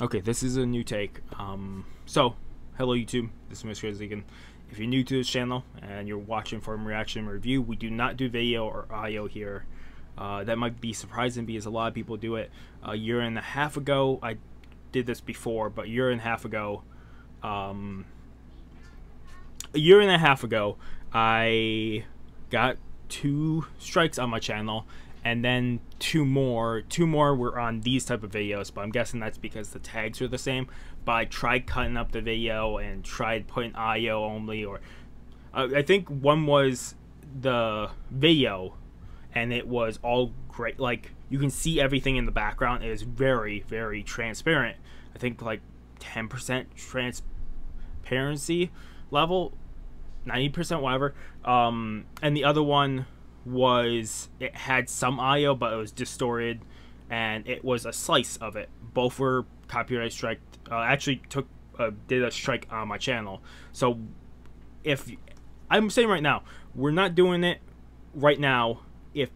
Okay, this is a new take. So, hello YouTube, this is Mr. Zegan. If you're new to this channel and you're watching from reaction review, we do not do video or audio here. That might be surprising because a lot of people do it. A year and a half ago, I did this before, but a year and a half ago, I got 2 strikes on my channel, and then two more were on these type of videos, but I'm guessing that's because the tags are the same. But I tried cutting up the video and tried putting audio only, or I think one was the video and it was all great, like you can see everything in the background. It is very, very transparent. I think like 10% transparency level, 90%, whatever. And the other one was, it had some audio but it was distorted, and it was a slice of it. Both were copyright strike. Actually did a strike on my channel. So if I'm saying right now, we're not doing it right now. If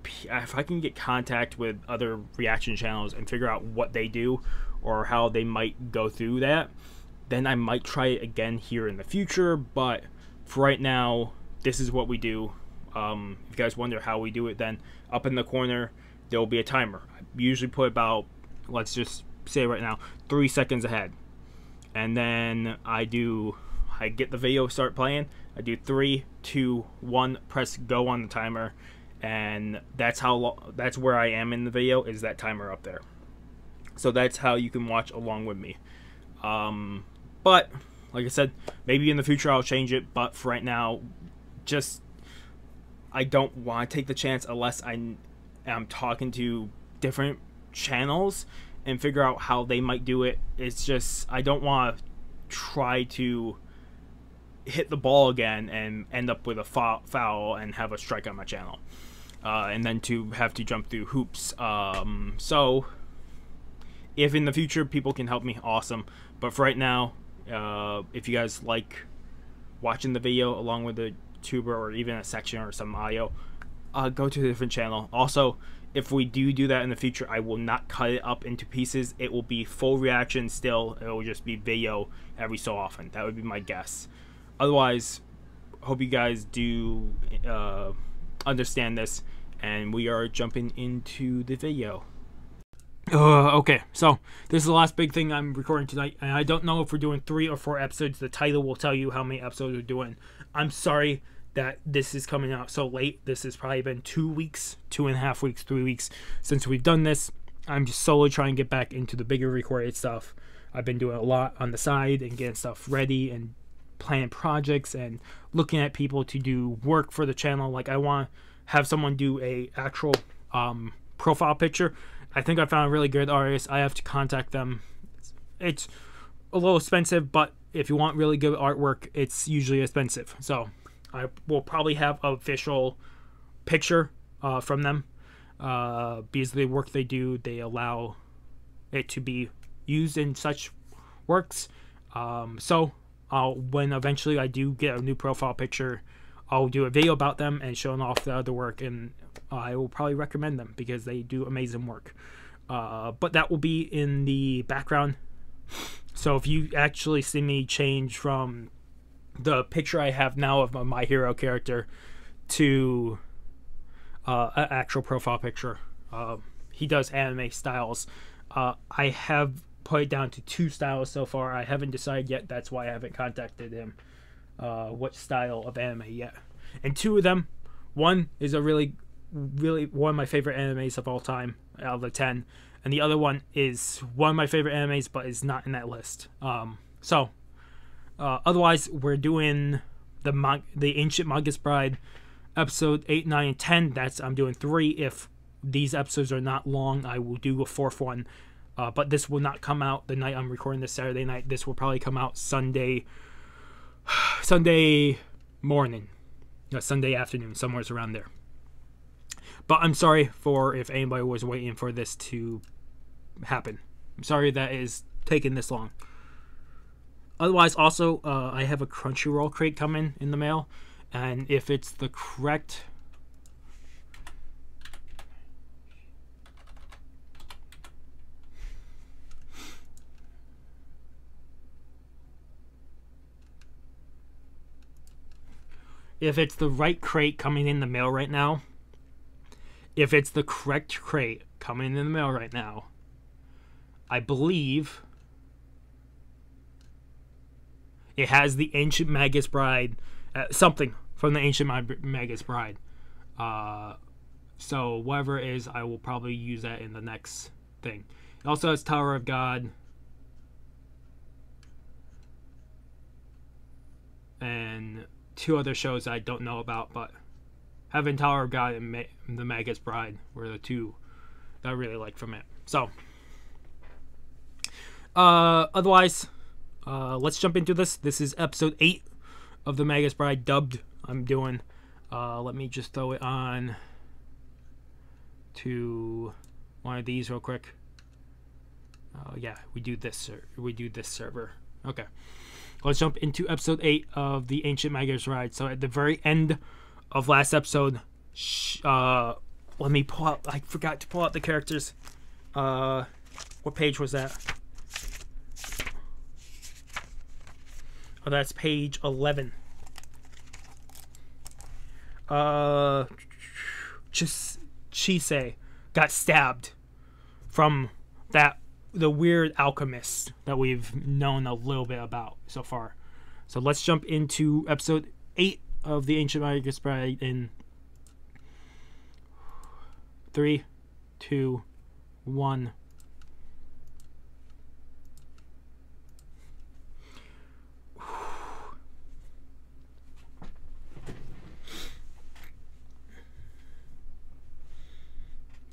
I can get contact with other reaction channels and figure out what they do or how they might go through that, then I might try it again here in the future. But for right now, this is what we do. If you guys wonder how we do it, then up in the corner there will be a timer. I usually put about, let's just say right now, 3 seconds ahead, and then I get the video start playing. I do 3, 2, 1, press go on the timer, and that's where I am in the video, is that timer up there. So that's how you can watch along with me. But like I said, maybe in the future I'll change it, but for right now, just I don't want to take the chance unless I am talking to different channels and figure out how they might do it. It's just, I don't want to try to hit the ball again and end up with a foul and have a strike on my channel, and then to have to jump through hoops. So if in the future people can help me, awesome. But for right now, if you guys like watching the video along with the tuber or even a section or some audio, go to a different channel. Also, if we do that in the future, I will not cut it up into pieces. It will be full reaction still. It will just be video every so often. That would be my guess. Otherwise, hope you guys do understand this, and we are jumping into the video. Okay, so this is the last big thing I'm recording tonight, and I don't know if we're doing 3 or 4 episodes. The title will tell you how many episodes we're doing. I'm sorry that this is coming out so late. This has probably been 2 weeks, 2.5 weeks, 3 weeks since we've done this. I'm just slowly trying to get back into the bigger recorded stuff. I've been doing a lot on the side and getting stuff ready and planning projects and looking at people to do work for the channel. Like, I want to have someone do a actual profile picture. I think I found a really good artist. I have to contact them. It's a little expensive, but if you want really good artwork, it's usually expensive. So I will probably have an official picture from them, because the work they do, they allow it to be used in such works. So when eventually I do get a new profile picture, I'll do a video about them and showing off the other work, and I will probably recommend them because they do amazing work. But that will be in the background. So if you actually see me change from the picture I have now of my hero character to an actual profile picture, he does anime styles. I have put it down to 2 styles so far. I haven't decided yet. That's why I haven't contacted him what style of anime yet. And 2 of them, one is a really one of my favorite animes of all time out of the 10, and the other one is one of my favorite animes but is not in that list. Otherwise, we're doing the Ancient Magus Bride episode 8, 9, and 10. I'm doing 3. If these episodes are not long, I will do a 4th one. But this will not come out the night I'm recording this, Saturday night. This will probably come out Sunday morning, Sunday afternoon, somewhere around there. But I'm sorry for if anybody was waiting for this to happen. I'm sorry that is taking this long. Otherwise, also, I have a Crunchyroll crate coming in the mail, and if it's the correct if it's the right crate coming in the mail right now, if it's the correct crate coming in the mail right now, I believe it has the Ancient Magus Bride, something from the Ancient Magus Bride. So whatever it is, I will probably use that in the next thing. It also has Tower of God. And 2 other shows I don't know about, but having Tower of God and the Magus Bride were the 2 that I really like from it. So, otherwise, let's jump into this. This is episode 8 of the Magus Bride dubbed. I'm doing. Let me just throw it on to one of these real quick. Yeah, we do this. We do this server. Okay, let's jump into episode 8 of the Ancient Magus Bride. So at the very end of last episode, let me pull out. I forgot to pull out the characters. What page was that? Oh, that's page 11. Chisa got stabbed from the weird alchemist that we've known a little bit about so far. So let's jump into episode 8 of the Ancient Magus Bride in 3, 2, 1.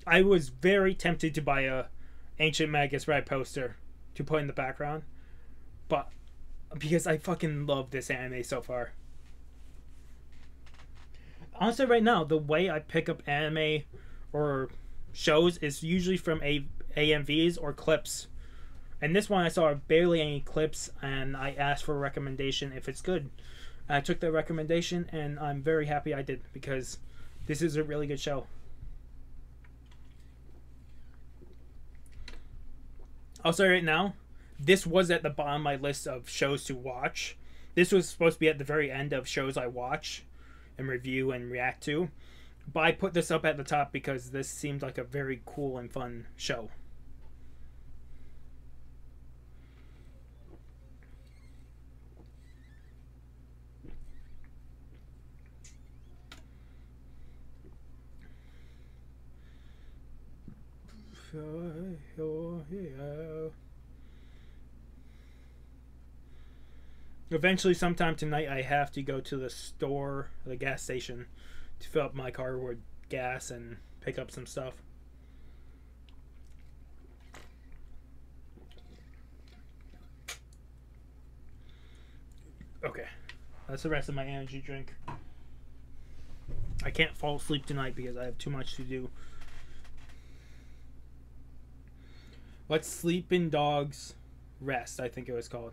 I was very tempted to buy a Ancient Magus Bride poster to put in the background, but because I fucking love this anime so far. Honestly, right now, the way I pick up anime or shows is usually from AMVs or clips. And this one I saw barely any clips, and I asked for a recommendation if it's good. I took the recommendation, and I'm very happy I did, because this is a really good show. Also, right now, this was at the bottom of my list of shows to watch. This was supposed to be at the very end of shows I watch and review and react to. But I put this up at the top because this seemed like a very cool and fun show. Eventually, sometime tonight, I have to go to the store, the gas station, to fill up my car with gas and pick up some stuff. Okay, that's the rest of my energy drink. I can't fall asleep tonight because I have too much to do. Let Sleeping Dogs Rest, I think it was called.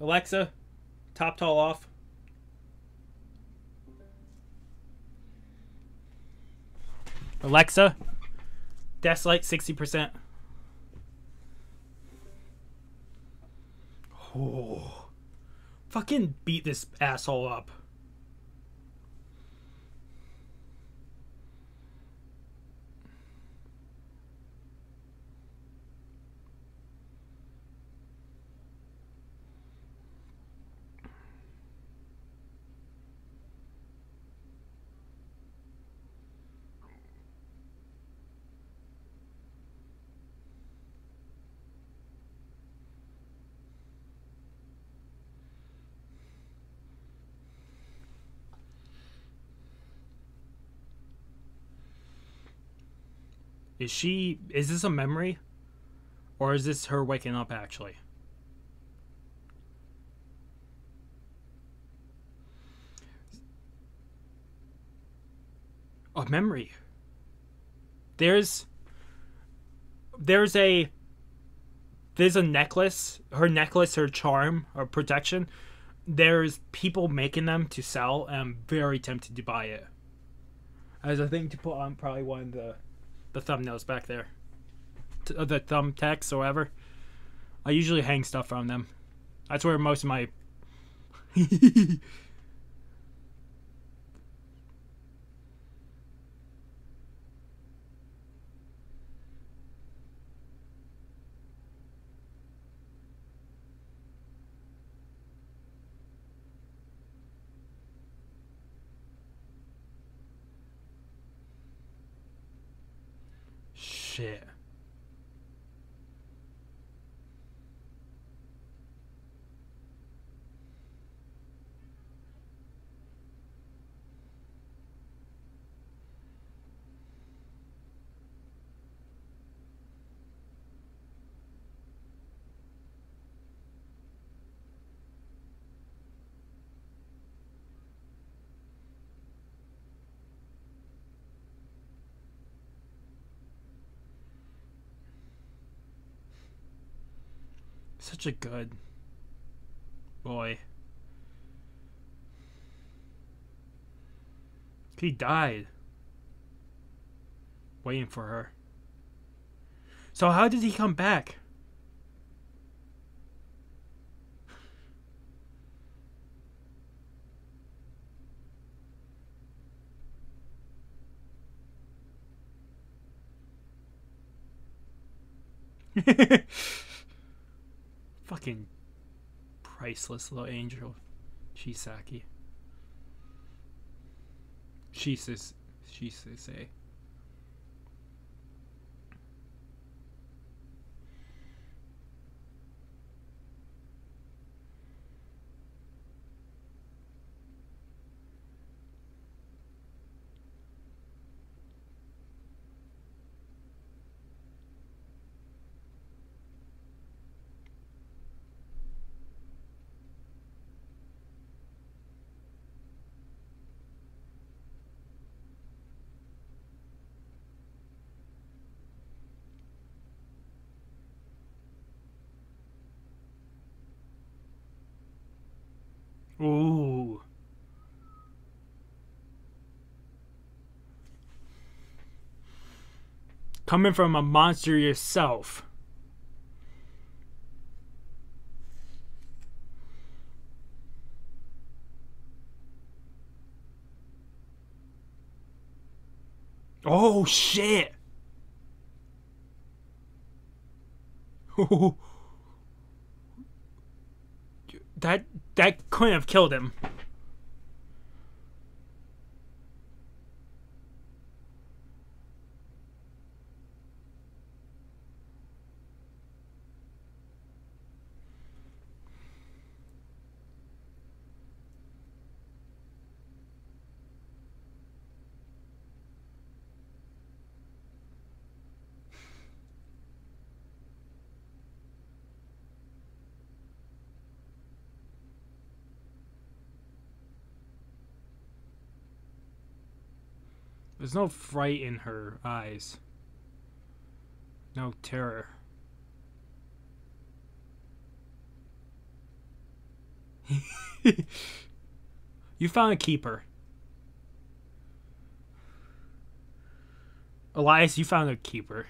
Alexa, top tall off. Alexa, desk light 60%. Oh, fucking beat this asshole up. Is this a memory? Or is this her waking up actually? A memory. There's a necklace, her charm or protection. There's people making them to sell, and I'm very tempted to buy it. As a thing to put on probably one of the thumbnails back there. The thumbtacks or whatever. I usually hang stuff from them. That's where most of my shit. Such a good boy. He died waiting for her. So how did he come back? Fucking priceless little angel. Chisaki. Chisa. Ooh. Coming from a monster yourself. Oh shit. That couldn't have killed him. There's no fright in her eyes. No terror. You found a keeper. Elias, you found a keeper.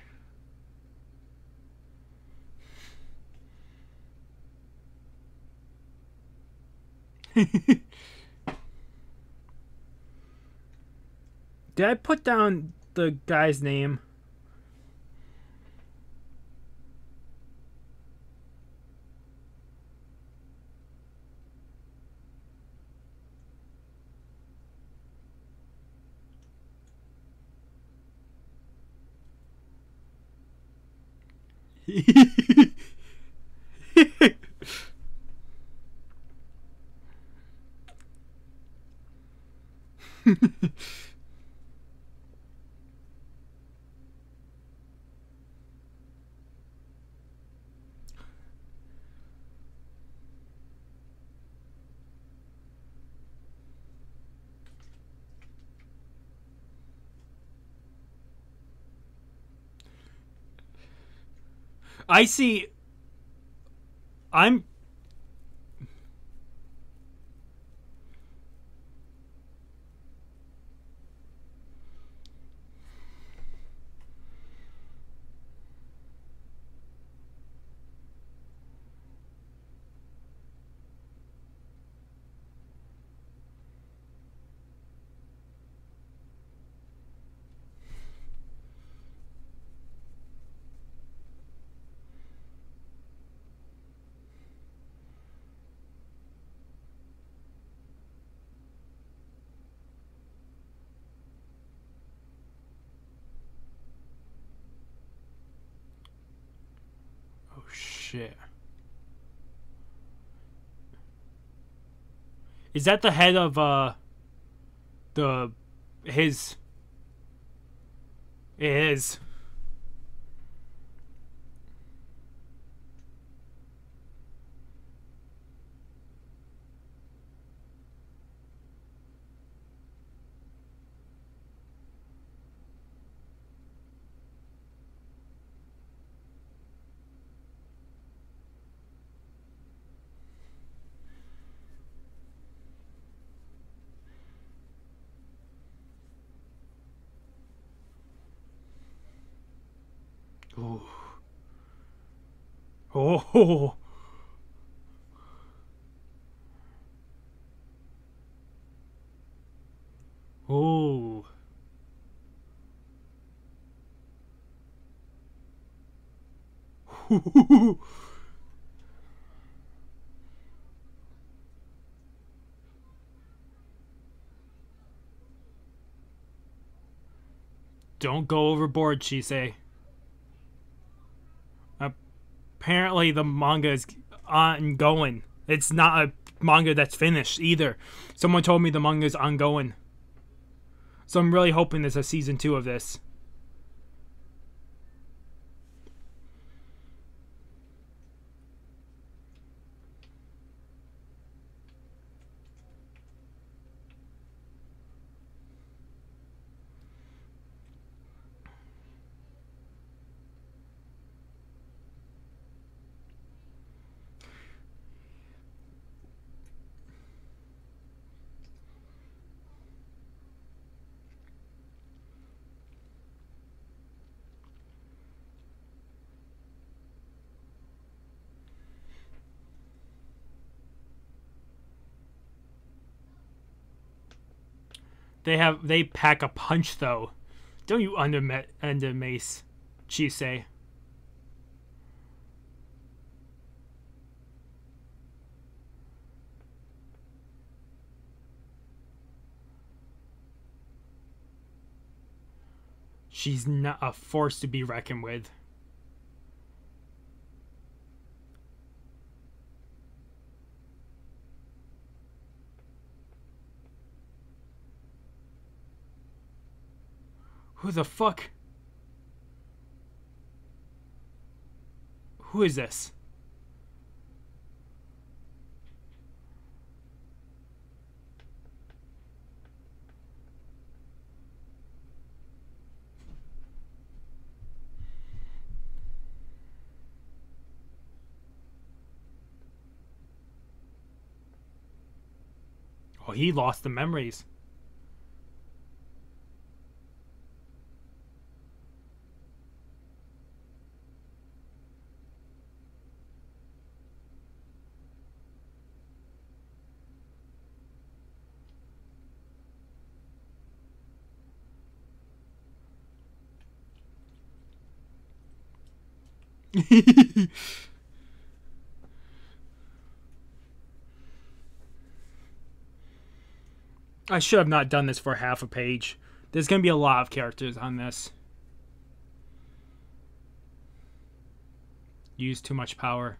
Did I put down the guy's name? I see. I'm. shit. Is that the head of his? It is. Ooh. Oh. Oh. Don't go overboard, Chisa. Apparently the manga is ongoing. It's not a manga that's finished either. Someone told me the manga is ongoing. So I'm really hoping there's a season 2 of this. They pack a punch though. Don't you undermace, Chisa. She's not a force to be reckoned with. Who the fuck? Who is this? Oh, he lost the memories. I should have not done this for half a page. There's going to be a lot of characters on this. Use too much power.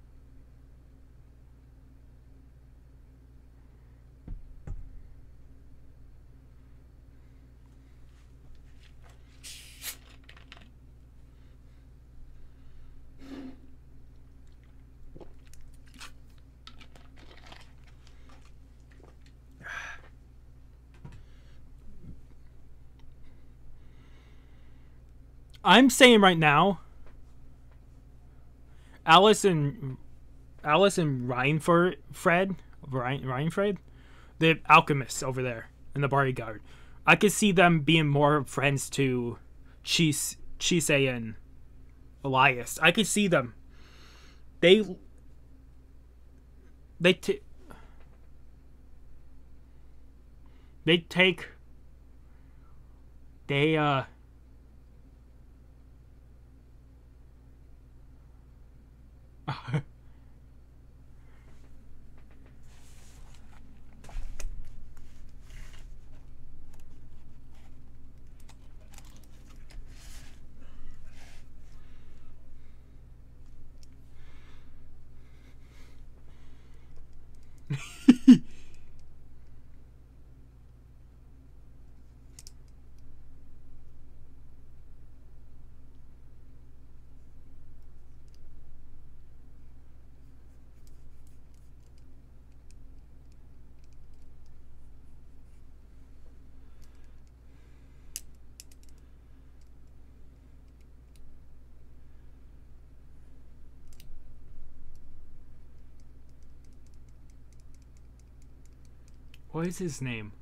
I'm saying right now, Alice and Reinfred, the alchemists over there and the bodyguard, I could see them being more friends to Chisa and Elias. I could see them. They What is his name?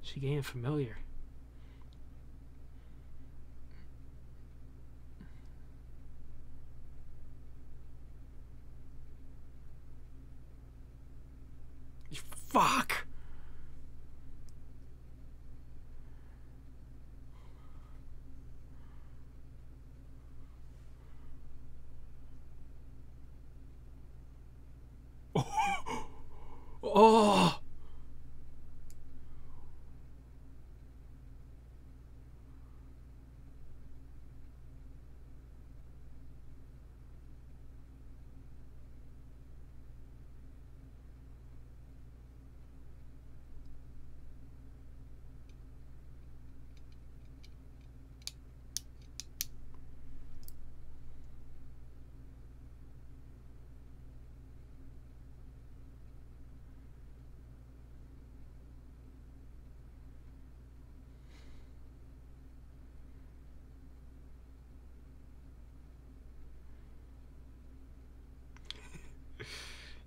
She getting familiar. Fuck! Oh!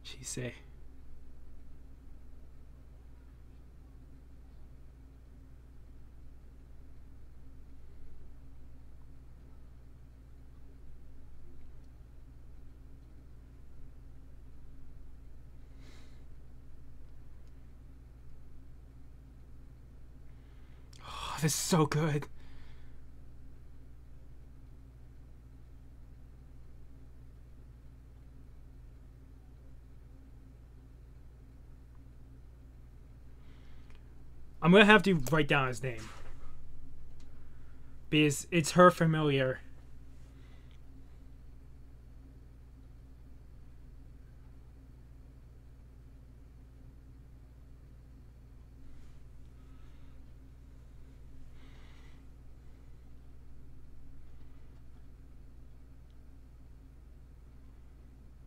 Chisa. Oh, this is so good. I'm gonna have to write down his name because it's her familiar.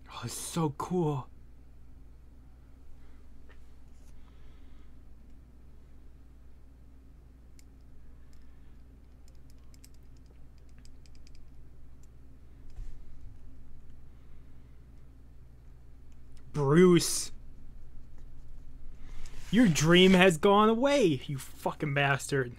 Oh, it's so cool. Bruce. Your dream has gone away, you fucking bastard.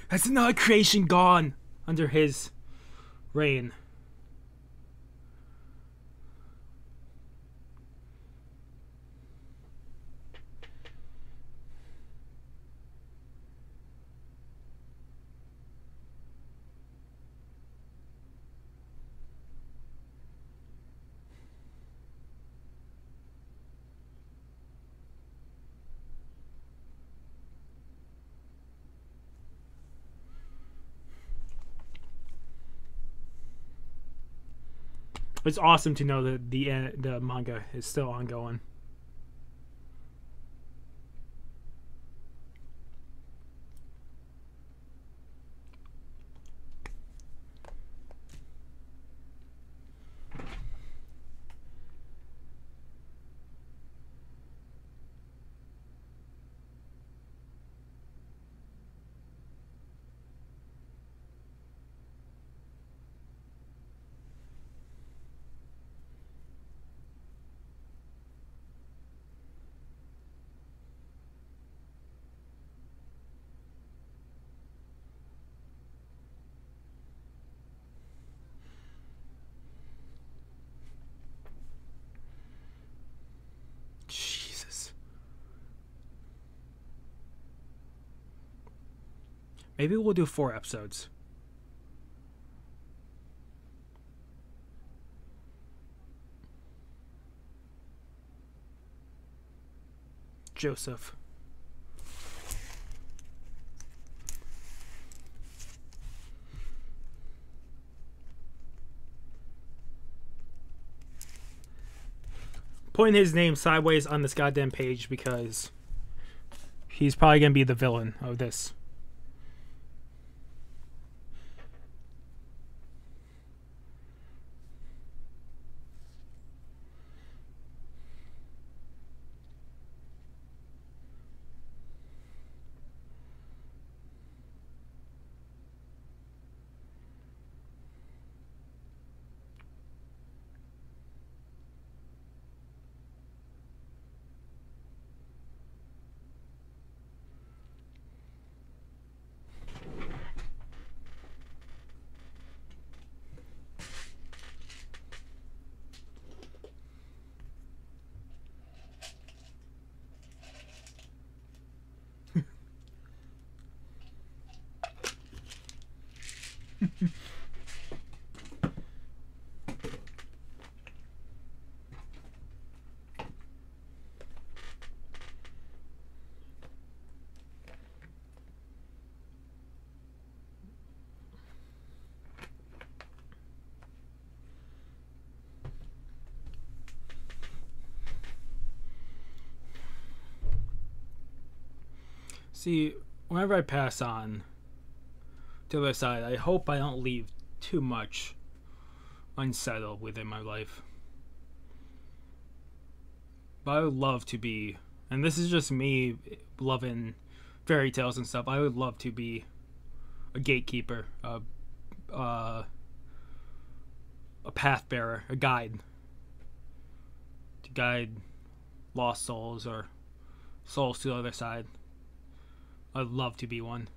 That's another creation gone under his reign. It's awesome to know that the manga is still ongoing. Maybe we'll do 4 episodes. Joseph. Putting his name sideways on this goddamn page because he's probably going to be the villain of this. See, whenever I pass on to the other side, I hope I don't leave too much unsettled within my life. But I would love to be, and this is just me loving fairy tales and stuff, I would love to be a gatekeeper, a path bearer, a guide. To guide lost souls or souls to the other side. I'd love to be one.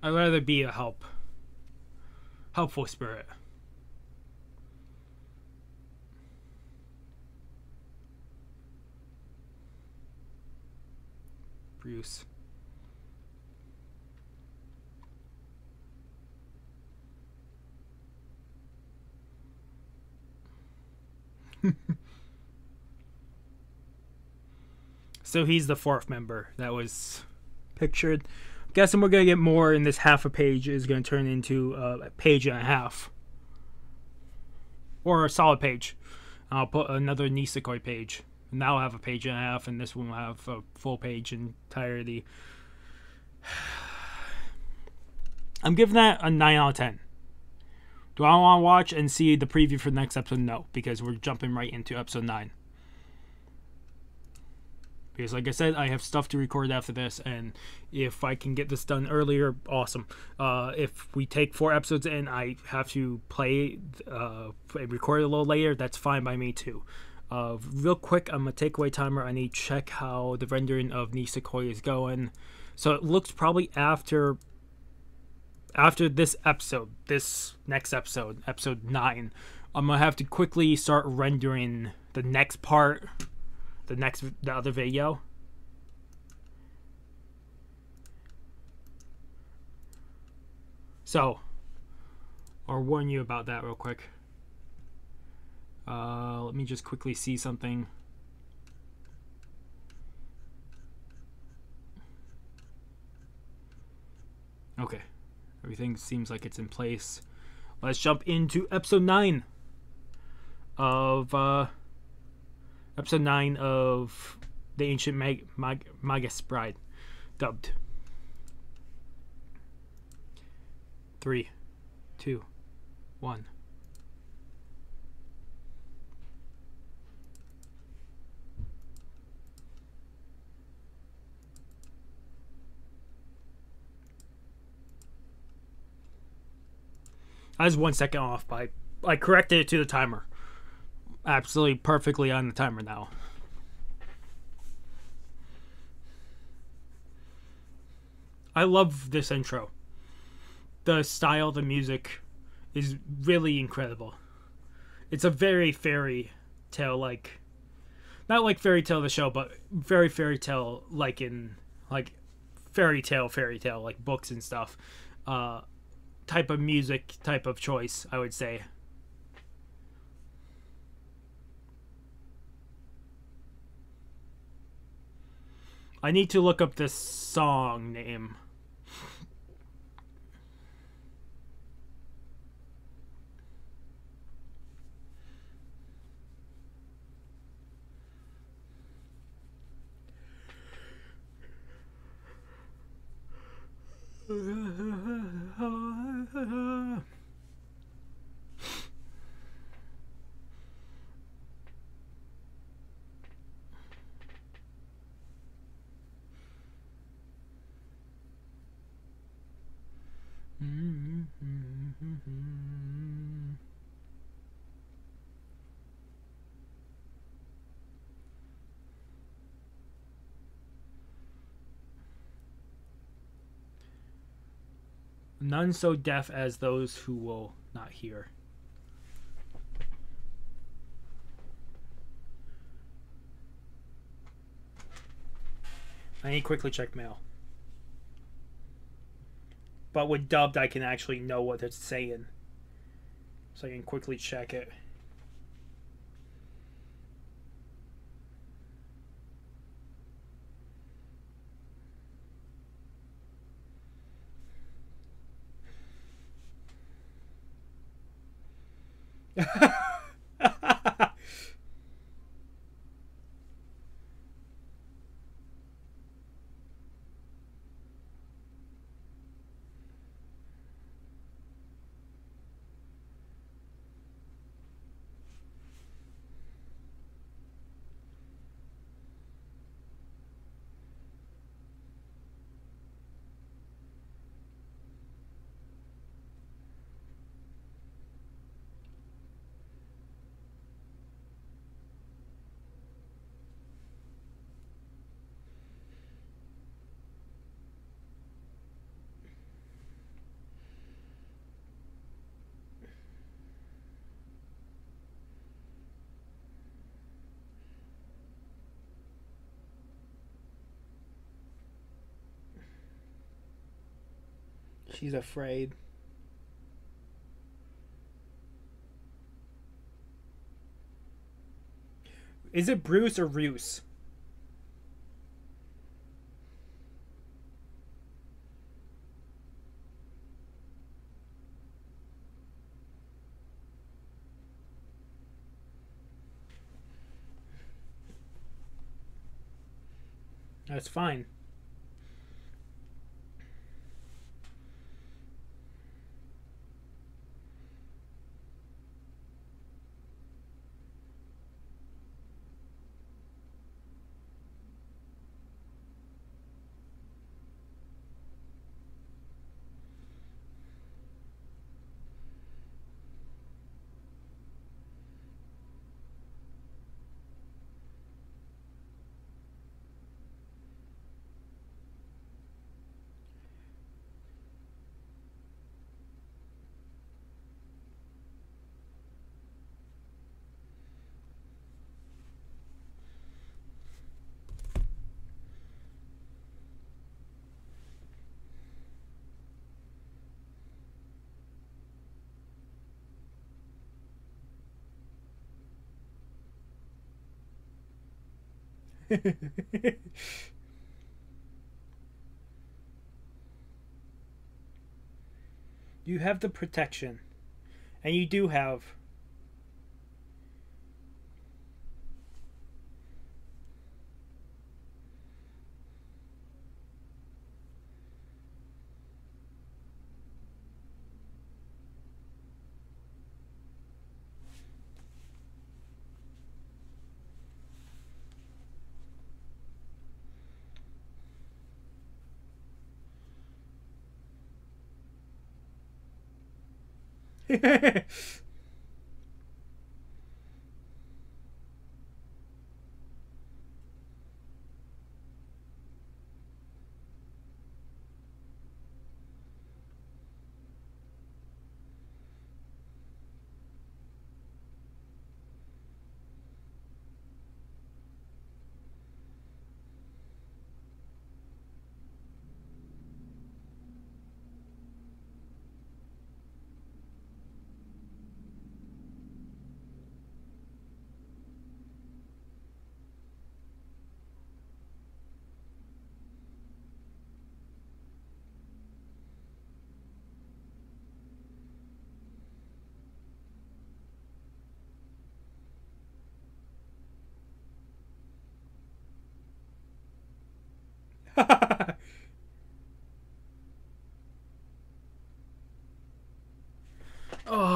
I'd rather be a helpful spirit. Bruce. So he's the 4th member that was pictured. I'm guessing we're going to get more, and this half a page is going to turn into a page and a half. Or a solid page. I'll put another Nisekoi page. And that'll have a page and a half, and this one will have a full page entirety. I'm giving that a 9 out of 10. Do I want to watch and see the preview for the next episode? No, because we're jumping right into episode 9. Because like I said, I have stuff to record after this, and if I can get this done earlier, awesome. If we take 4 episodes and I have to record a little later, that's fine by me too. Real quick, I'm going to take away timer. I need to check how the rendering of Nisekoi is going. So it looks probably after this episode, this next episode, episode 9, I'm going to have to quickly start rendering the next part, the other video. So, I'll warn you about that real quick. Let me just quickly see something. Okay, everything seems like it's in place. Let's jump into episode 9 of the Ancient Magus Bride, dubbed. 3, 2, 1. I was 1 second off, but I corrected it to the timer. Absolutely perfectly on the timer now. I love this intro. The style, the music is really incredible. It's a very fairy tale like. not like Fairy Tale the show, but very fairy tale, like in like fairy tale, like books and stuff. Type of music, type of choice, I would say. I need to look up this song name. None so deaf as those who will not hear. I need to quickly check mail. But with dubbed, I can actually know what it's saying. So I can quickly check it. She's afraid. Is it Bruce or Roos? That's fine. You have the protection. And you do have.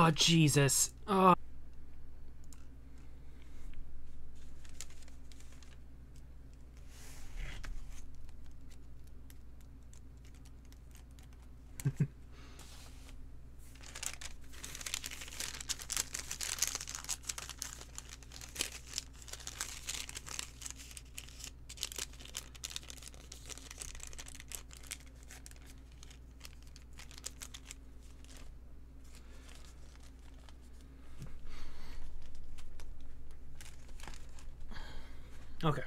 Oh, Jesus. Oh. Okay.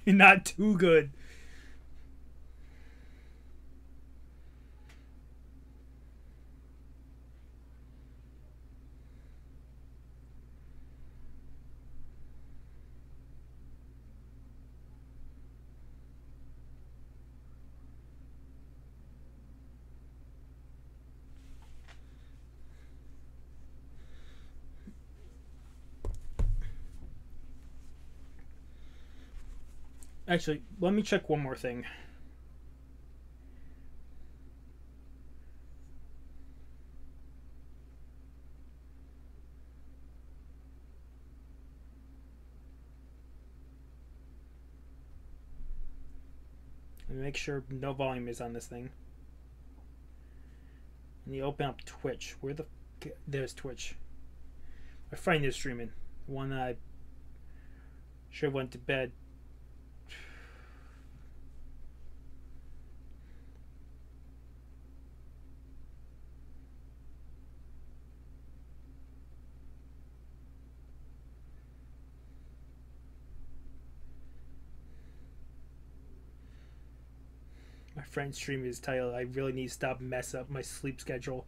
Not too good. Actually, let me check one more thing. Let me make sure no volume is on this thing. And you open up Twitch. Where the... There's Twitch. My friend is streaming. The one that I should have went to bed. My friend's stream is titled, I really need to stop mess up my sleep schedule.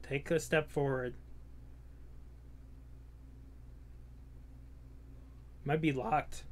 Take a step forward. Might be locked.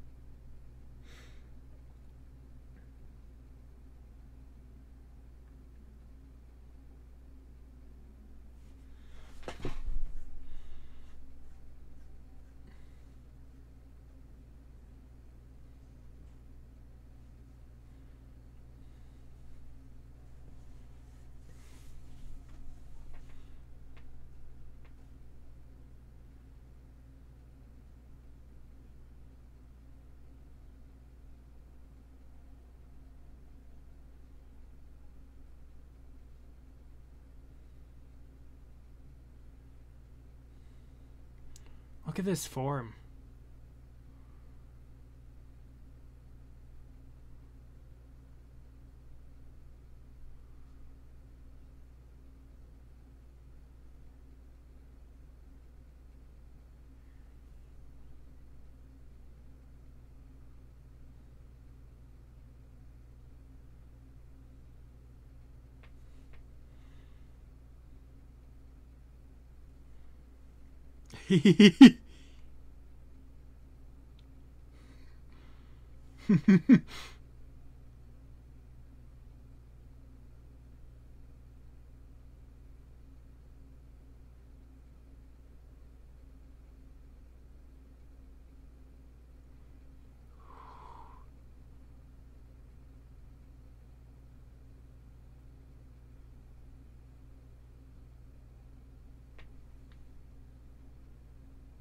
Look at this form.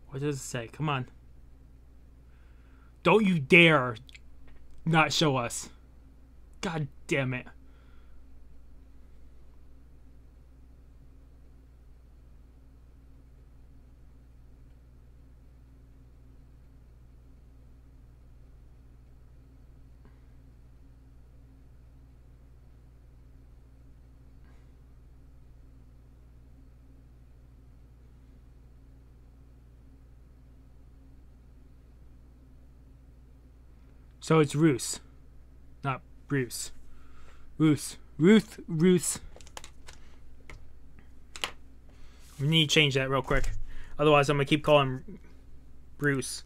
What does it say? Come on. Don't you dare not show us. God damn it. So it's Ruth, not Bruce. Ruth. We need to change that real quick. Otherwise, I'm going to keep calling Bruce.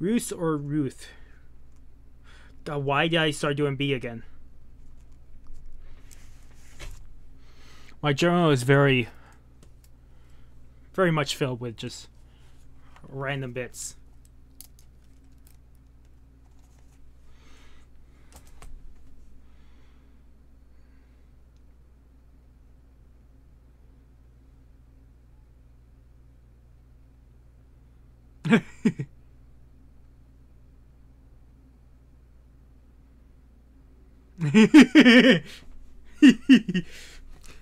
Ruth or Ruth? God, why did I start doing B again? My journal is very much filled with just random bits.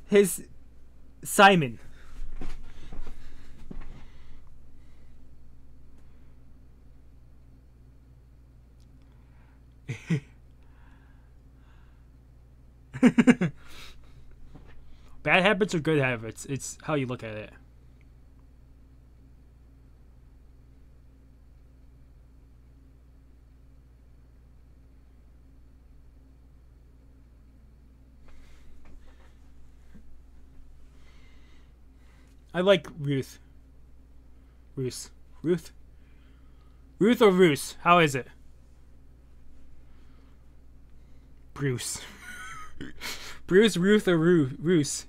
His Simon. Bad habits or good habits? It's how you look at it. I like Ruth. Ruth or Ruth? How is it? Bruce. Bruce, Ruth, or Ruth?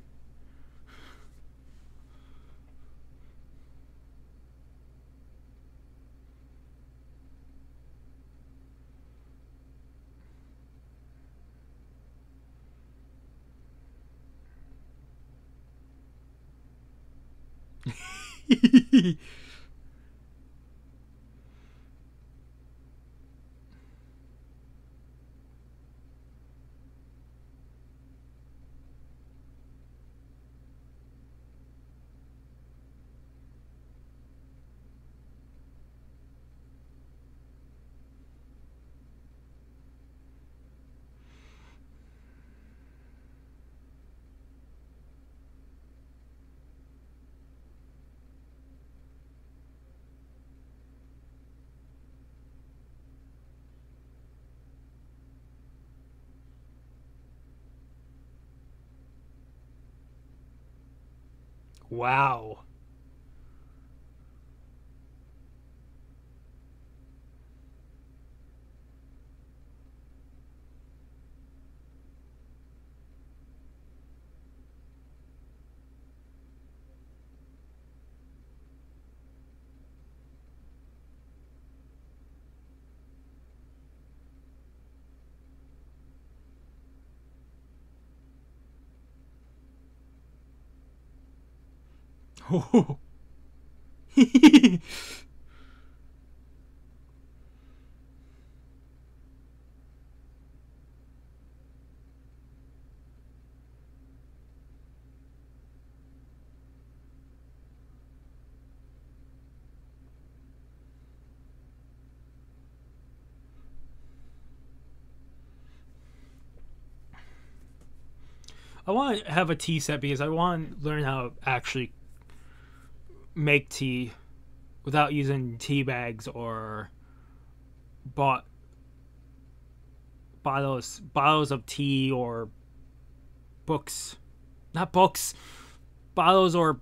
Wow. Oh. I want to have a tea set because I want to learn how to actually make tea without using tea bags or bottles of tea or books, not books, bottles or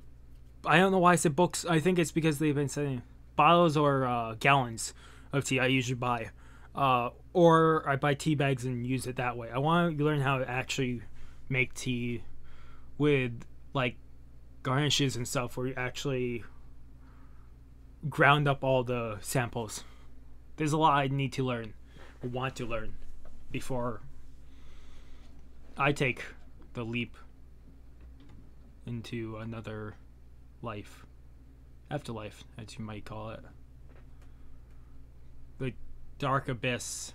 I don't know why I said books. I think it's because they've been saying bottles or gallons of tea I usually buy. Or I buy tea bags and use it that way. I want to learn how to actually make tea with like garnishes and stuff where you actually ground up all the samples. There's a lot I need to learn, or want to learn, before I take the leap into another life. Afterlife, as you might call it. The dark abyss.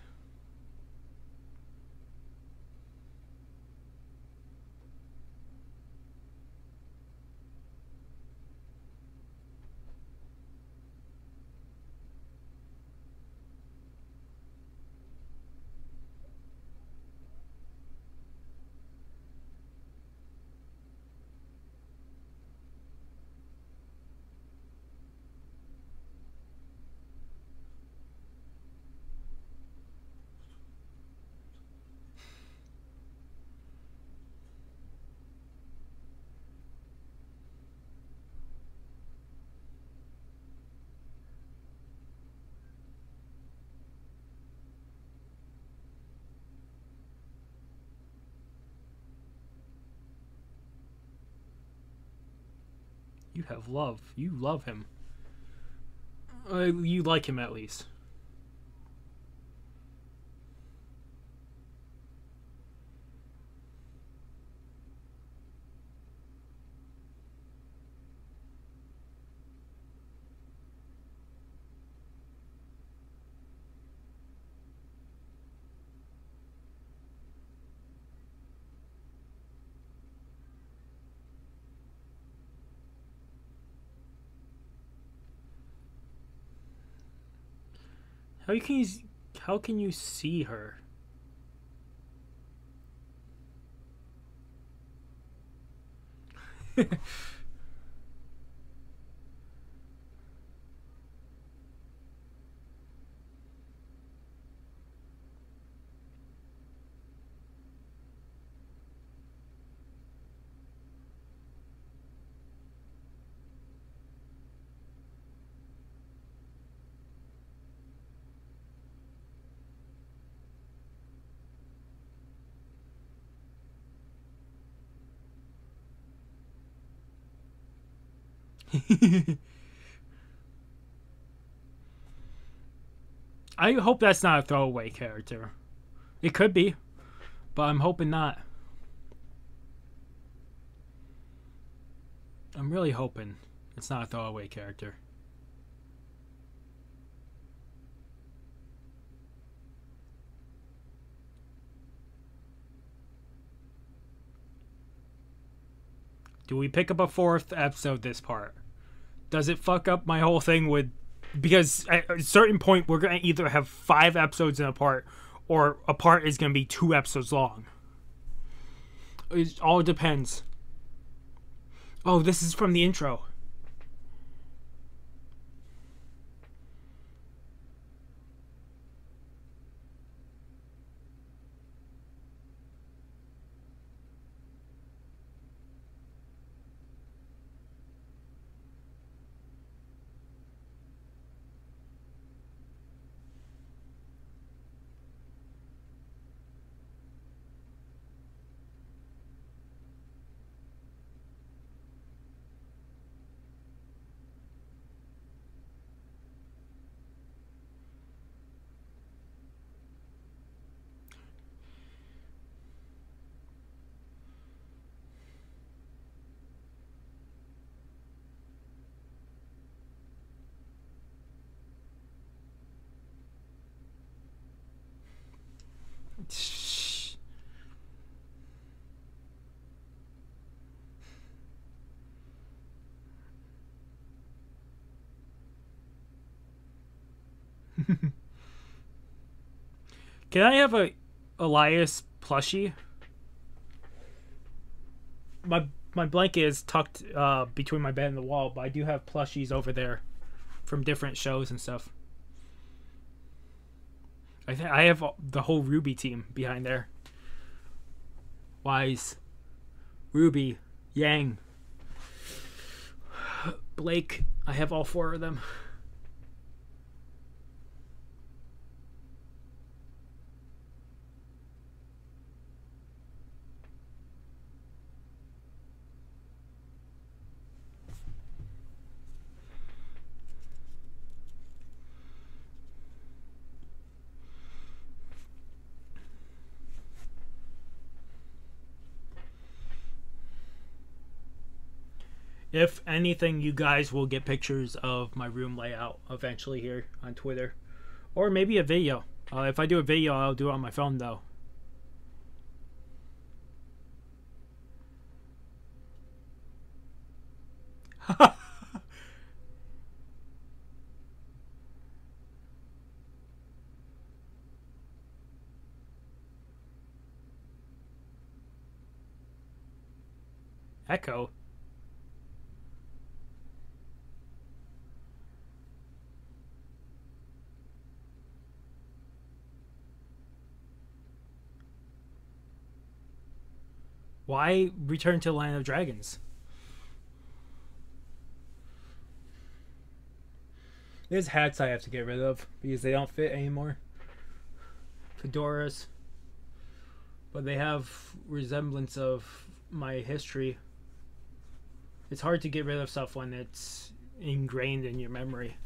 You have love. You love him. You like him at least. How can you see her? I hope that's not a throwaway character. It could be, but I'm hoping not. I'm really hoping it's not a throwaway character. Do we pick up a fourth episode this part? Does it fuck up my whole thing with... Because at a certain point, we're going to either have 5 episodes in a part, or a part is going to be 2 episodes long. It all depends. Oh, this is from the intro. Can I have a Elias plushie? My blanket is tucked between my bed and the wall, but I do have plushies over there from different shows and stuff. I have the whole Ruby team behind there. Wise, Ruby, Yang. Blake. I have all 4 of them. If anything, you guys will get pictures of my room layout eventually here on Twitter. Or maybe a video. If I do a video, I'll do it on my phone, though. Echo? Why return to the Land of Dragons? There's hats I have to get rid of because they don't fit anymore. Fedoras. But they have resemblance of my history. It's hard to get rid of stuff when it's ingrained in your memory.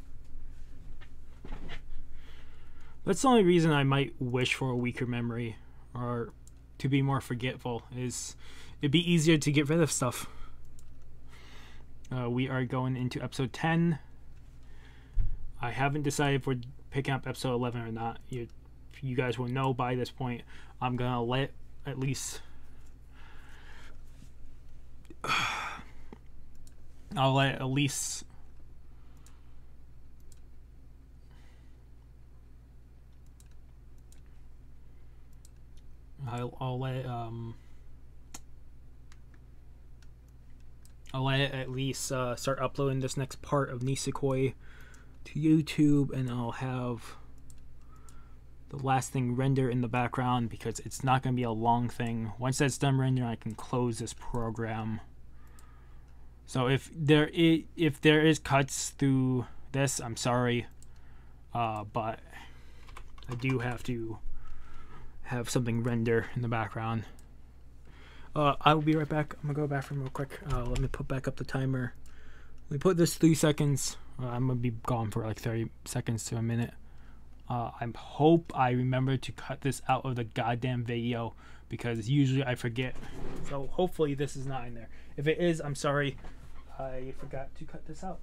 That's the only reason I might wish for a weaker memory, or to be more forgetful, is it'd be easier to get rid of stuff. We are going into episode 10. I haven't decided if we're picking up episode 11 or not. You guys will know by this point. I'm gonna let at least I'll let Elias I'll let at least start uploading this next part of Nisekoi to YouTube, and I'll have the last thing render in the background because it's not going to be a long thing. Once that's done rendering, I can close this program. So if there is cuts through this, I'm sorry, but I do have to have something render in the background. I will be right back. I'm gonna go to the bathroom real quick. Let me put back up the timer. We put this 3 seconds. I'm gonna be gone for like 30 seconds to a minute. I hope I remember to cut this out of the goddamn video because usually I forget. So hopefully this is not in there. If it is, I'm sorry. I forgot to cut this out.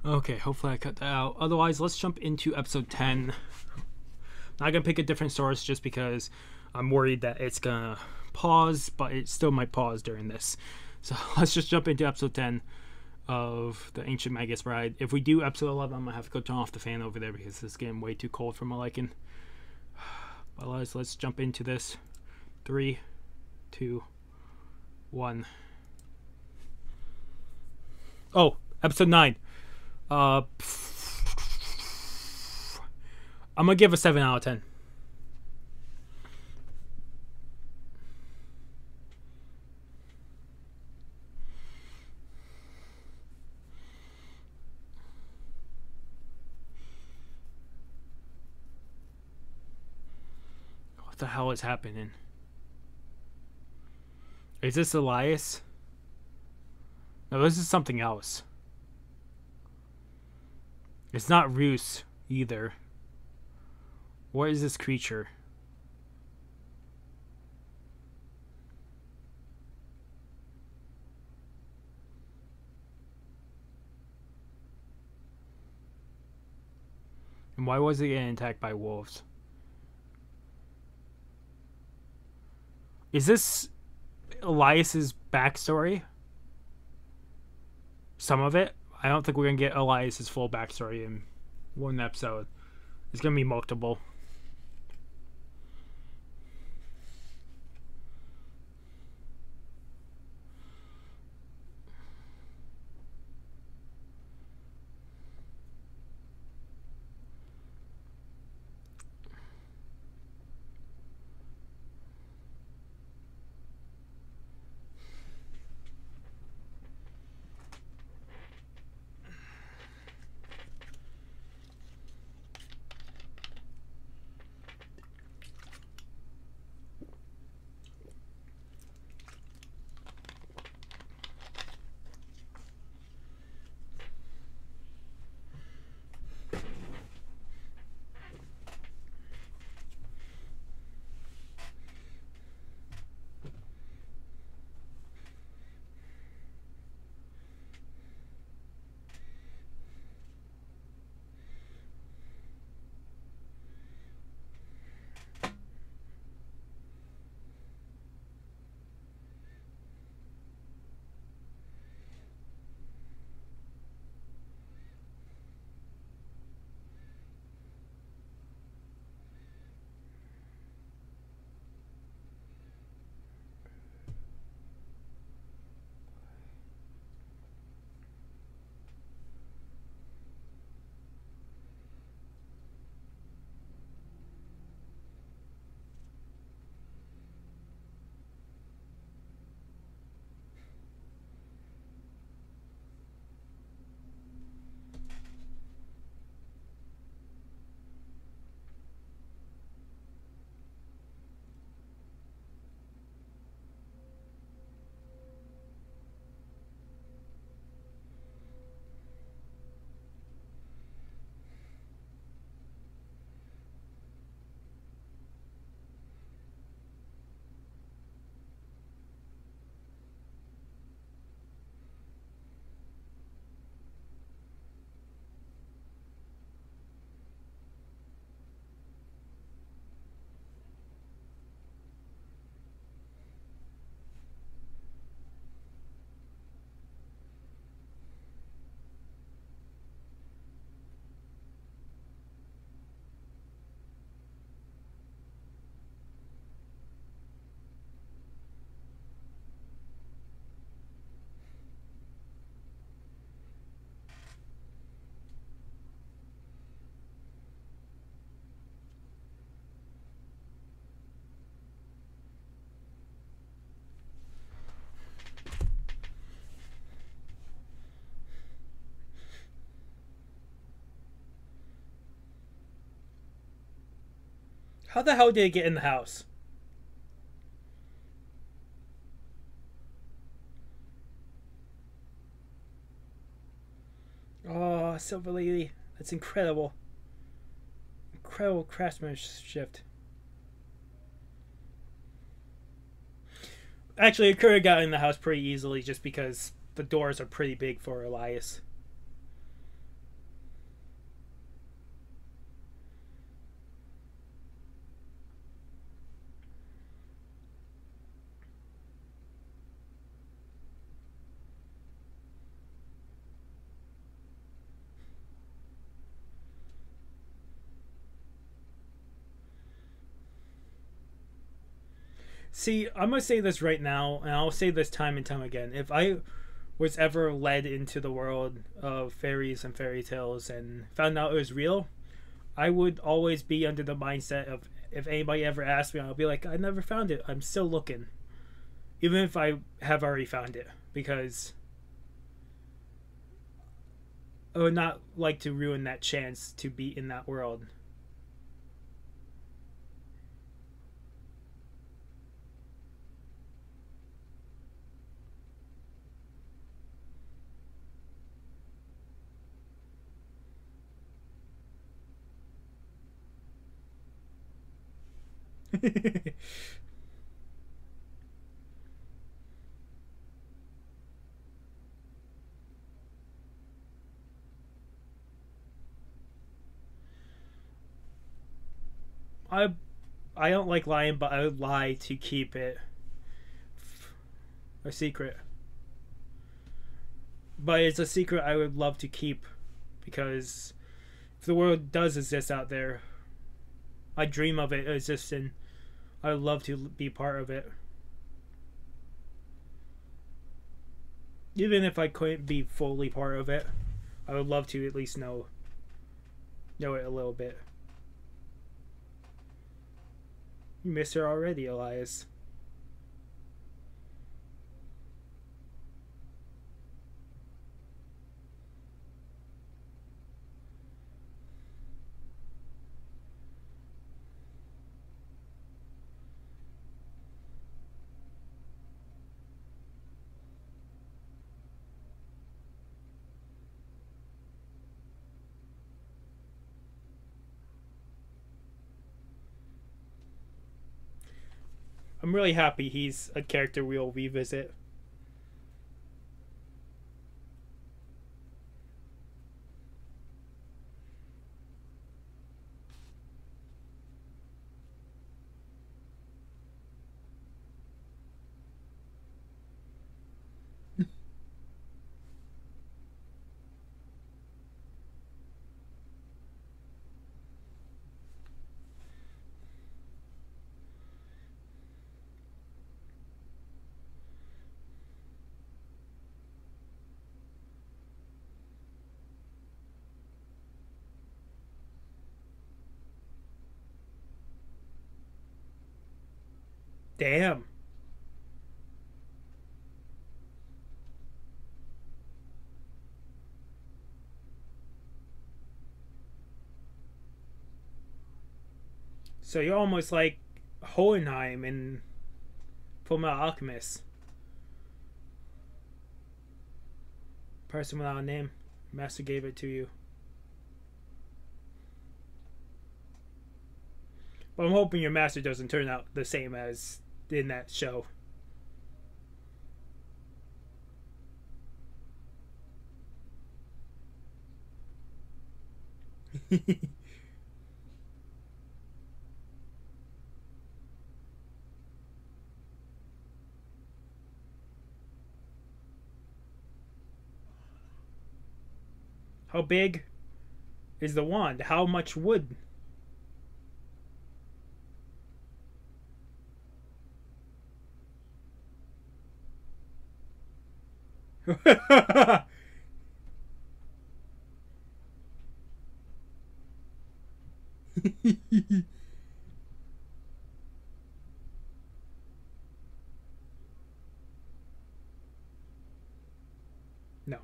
Okay, hopefully I cut that out. Otherwise, let's jump into episode 10. Not gonna pick a different source just because I'm worried that it's gonna pause, but it still might pause during this. So let's just jump into episode 10 of the Ancient Magus Ride. If we do episode 11, I'm gonna have to go turn off the fan over there because it's getting way too cold for my liking. But let's jump into this. 3, 2, 1. Oh, episode 9. I'm gonna give a 7 out of 10. What the hell is happening? Is this Elias? No, this is something else. It's not Roos either. What is this creature? And why was he getting attacked by wolves? Is this Elias's backstory? Some of it? I don't think we're gonna get Elias's full backstory in one episode. It's gonna be multiple. How the hell did it get in the house? Oh, Silver Lady. That's incredible. Incredible craftsmanship. Actually, it could have got in the house pretty easily just because the doors are pretty big for Elias. See, I'm gonna say this right now, and I'll say this time and time again. If I was ever led into the world of fairies and fairy tales and found out it was real, I would always be under the mindset of if anybody ever asked me, I'll be like, I never found it. I'm still looking, even if I have already found it, because I would not like to ruin that chance to be in that world. I I don't like lying, but I would lie to keep it a secret. But it's a secret I would love to keep because if the world does exist out there, I dream of it existing. I would love to be part of it. Even if I couldn't be fully part of it, I would love to at least know it a little bit. You miss her already, Elias. I'm really happy he's a character we'll revisit. Damn. So you're almost like Hohenheim in Fullmetal Alchemist. Person without a name. Master gave it to you. But I'm hoping your master doesn't turn out the same as in that show. How big is the wand? How much wood? No.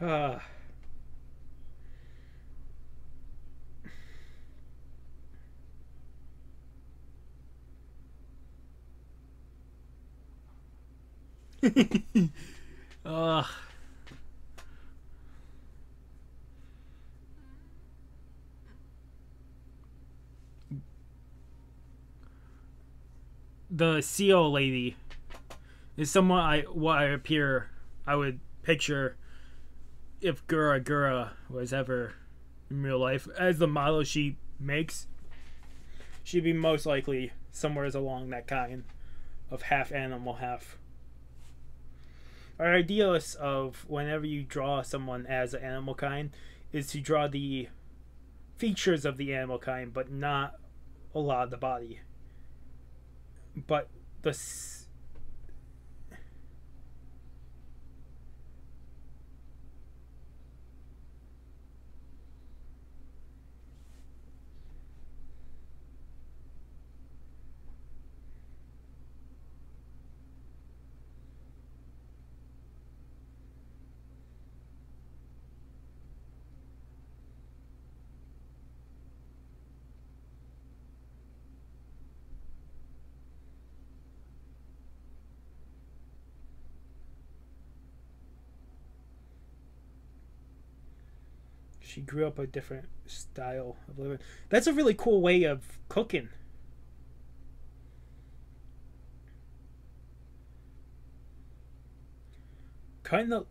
uh, uh, the CEO lady is somewhat I would picture if Gura was ever in real life. As the model she makes, she'd be most likely somewhere along that kind of half animal, half. Our idealist of whenever you draw someone as an animal kind is to draw the features of the animal kind, but not a lot of the body. but the she grew up a different style of living. That's a really cool way of cooking. Kind of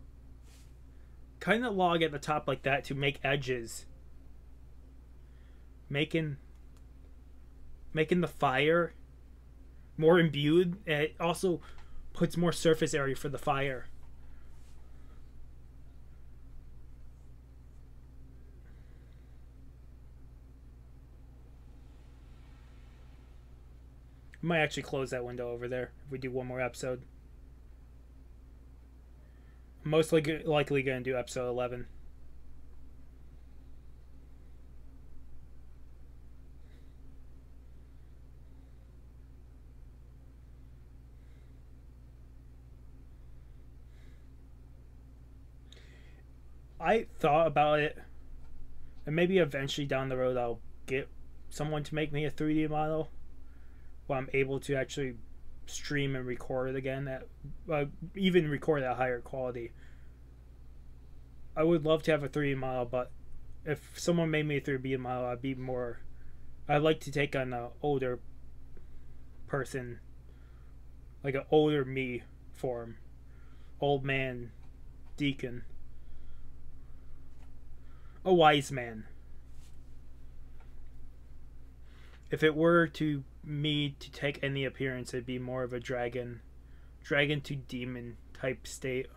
log at the top like that to make edges. Making the fire more imbued. It also puts more surface area for the fire. I might actually close that window over there if we do one more episode. I'm most likely going to do episode 11. I thought about it, and maybe eventually down the road I'll get someone to make me a 3D model while I'm able to actually stream and record again at even record at higher quality. I would love to have a 3D model, but if someone made me a 3D model, I'd like to take on an older person, like an older me form, old man, deacon, a wise man. If it were to me to take any appearance, it'd be more of a dragon to demon type state.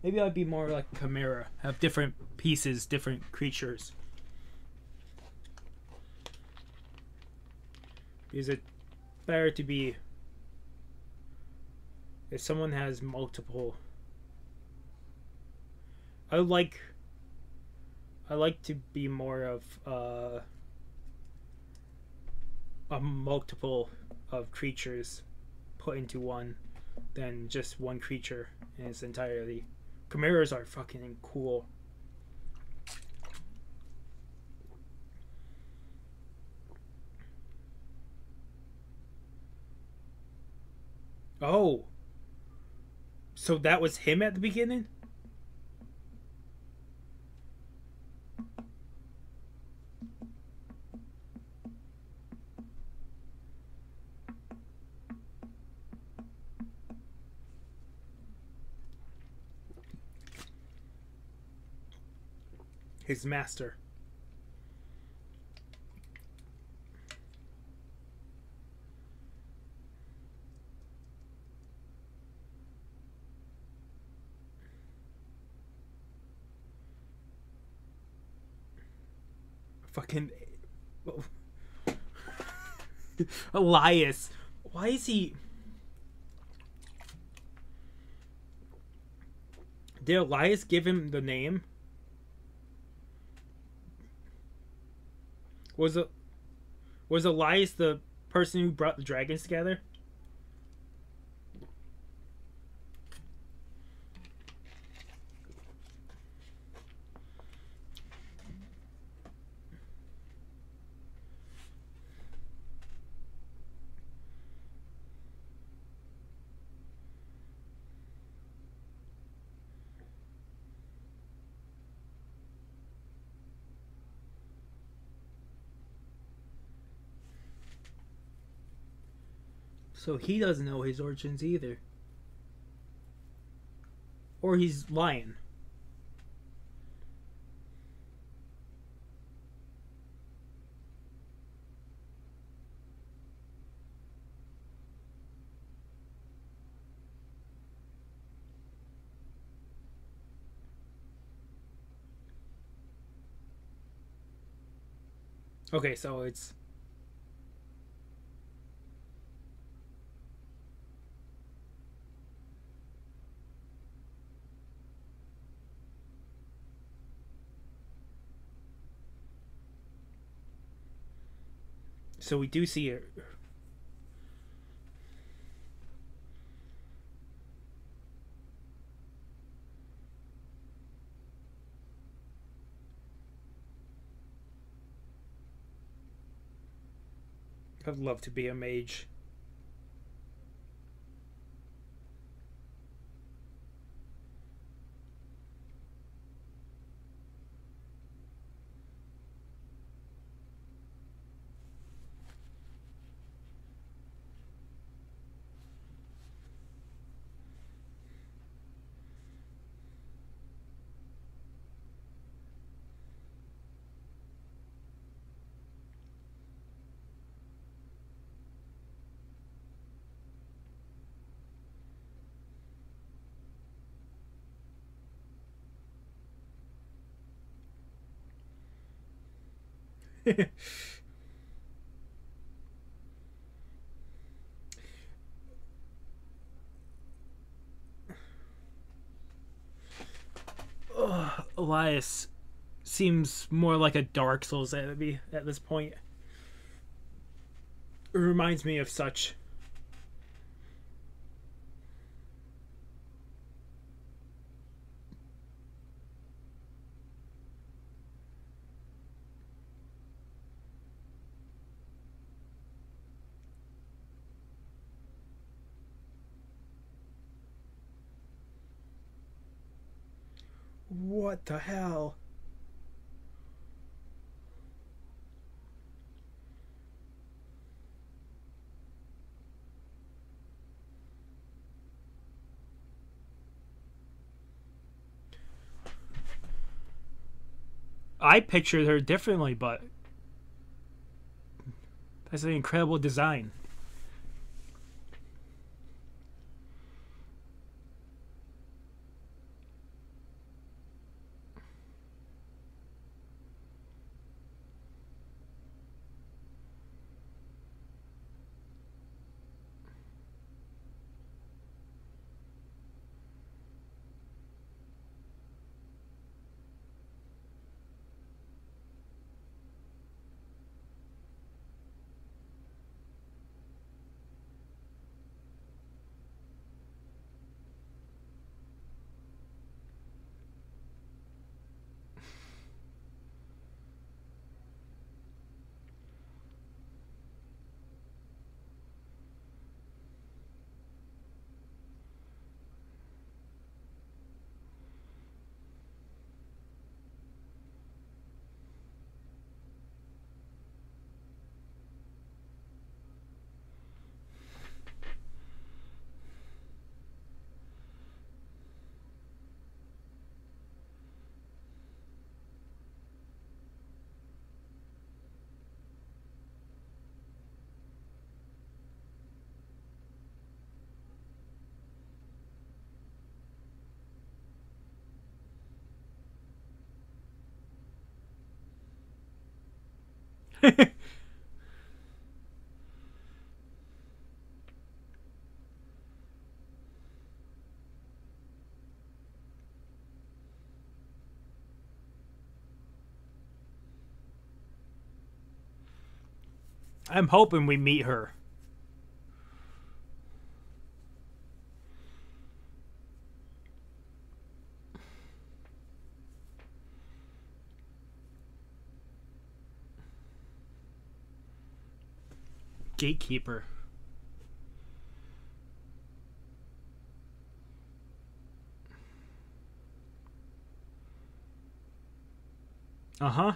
Maybe I'd be more like Chimera, have different pieces, different creatures. Is it better to be, if someone has multiple, I like to be more of a multiple of creatures put into one than just one creature in its entirety. Chimeras are fucking cool. Oh, so that was him at the beginning? His master. Fucking Elias. Why is he? Did Elias give him the name? Was Elias the person who brought the dragons together? So he doesn't know his origins either. Or he's lying. Okay, so it's so we do see it. I'd love to be a mage. Elias seems more like a Dark Souls enemy at this point. It reminds me of such. What the hell? I pictured her differently, but that's an incredible design. I'm hoping we meet her. Gatekeeper. Uh-huh.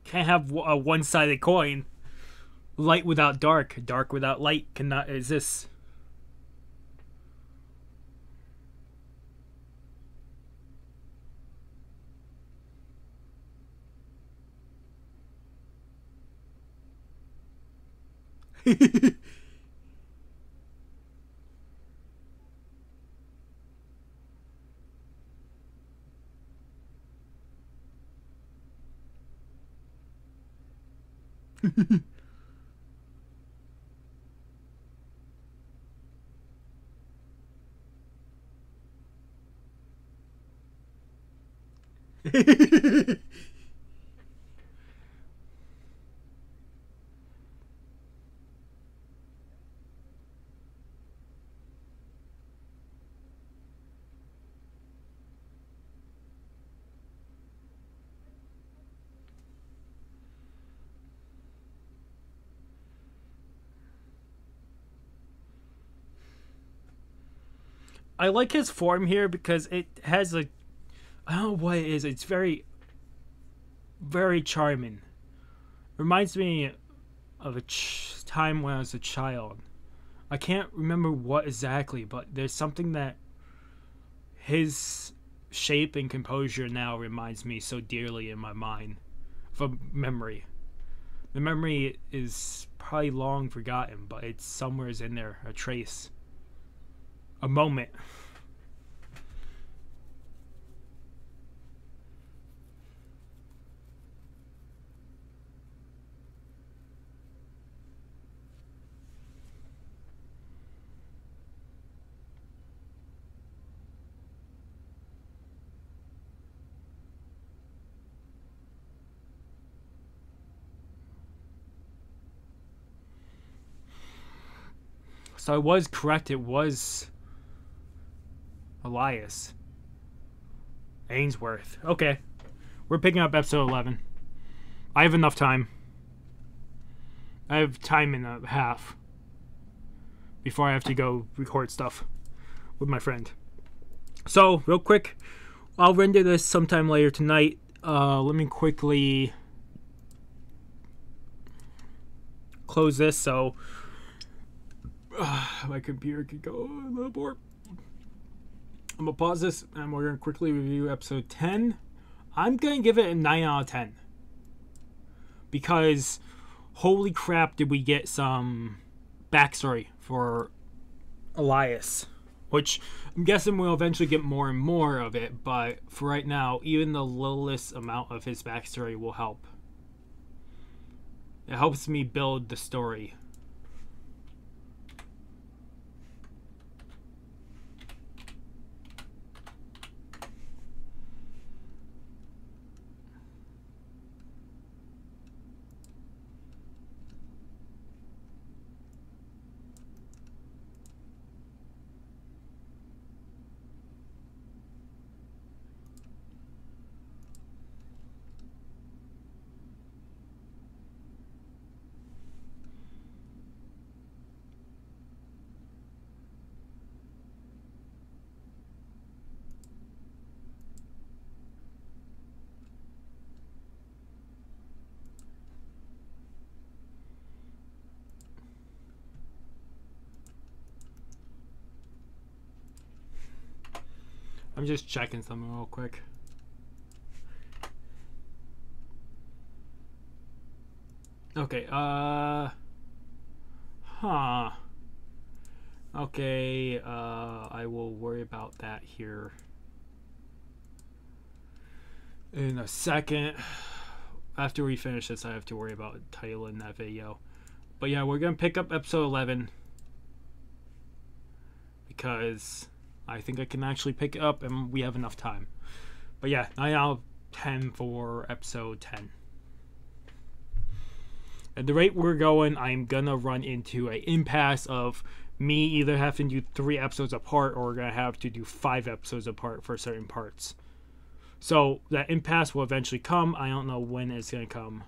Can't have a one-sided coin. Light without dark, dark without light cannot exist. I like his form here because it has a, I don't know what it is. It's very, very charming. Reminds me of a time when I was a child. I can't remember what exactly, but there's something that his shape and composure now reminds me so dearly in my mind of a memory. The memory is probably long forgotten, but it's somewhere in there, a trace, a moment. So I was correct, it was Elias. Ainsworth. Okay. We're picking up episode 11. I have enough time. I have time and a half before I have to go record stuff with my friend. So, real quick, I'll render this sometime later tonight. Let me quickly close this so my computer could go a little more. I'm going to pause this and we're going to quickly review episode 10. I'm going to give it a 9 out of 10. Because, holy crap, did we get some backstory for Elias. Which, I'm guessing we'll eventually get more and more of it. But, for right now, even the littlest amount of his backstory will help. It helps me build the story. I'm just checking something real quick. Okay, okay, I will worry about that here in a second. After we finish this, I have to worry about titling that video. But yeah, we're gonna pick up episode 11 because I think I can actually pick it up and we have enough time. But yeah, 9 out of 10 for episode 10. At the rate we're going, I'm gonna run into an impasse of me either having to do 3 episodes apart or we're gonna have to do 5 episodes apart for certain parts. So that impasse will eventually come. I don't know when it's gonna come.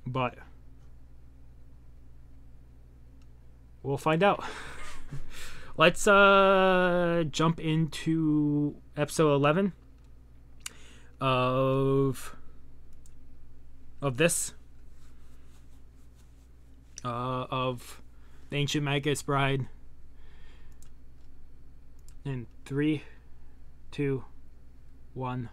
But we'll find out. Let's jump into episode 11 of this of the Ancient Magus Bride. In 3, 2, 1.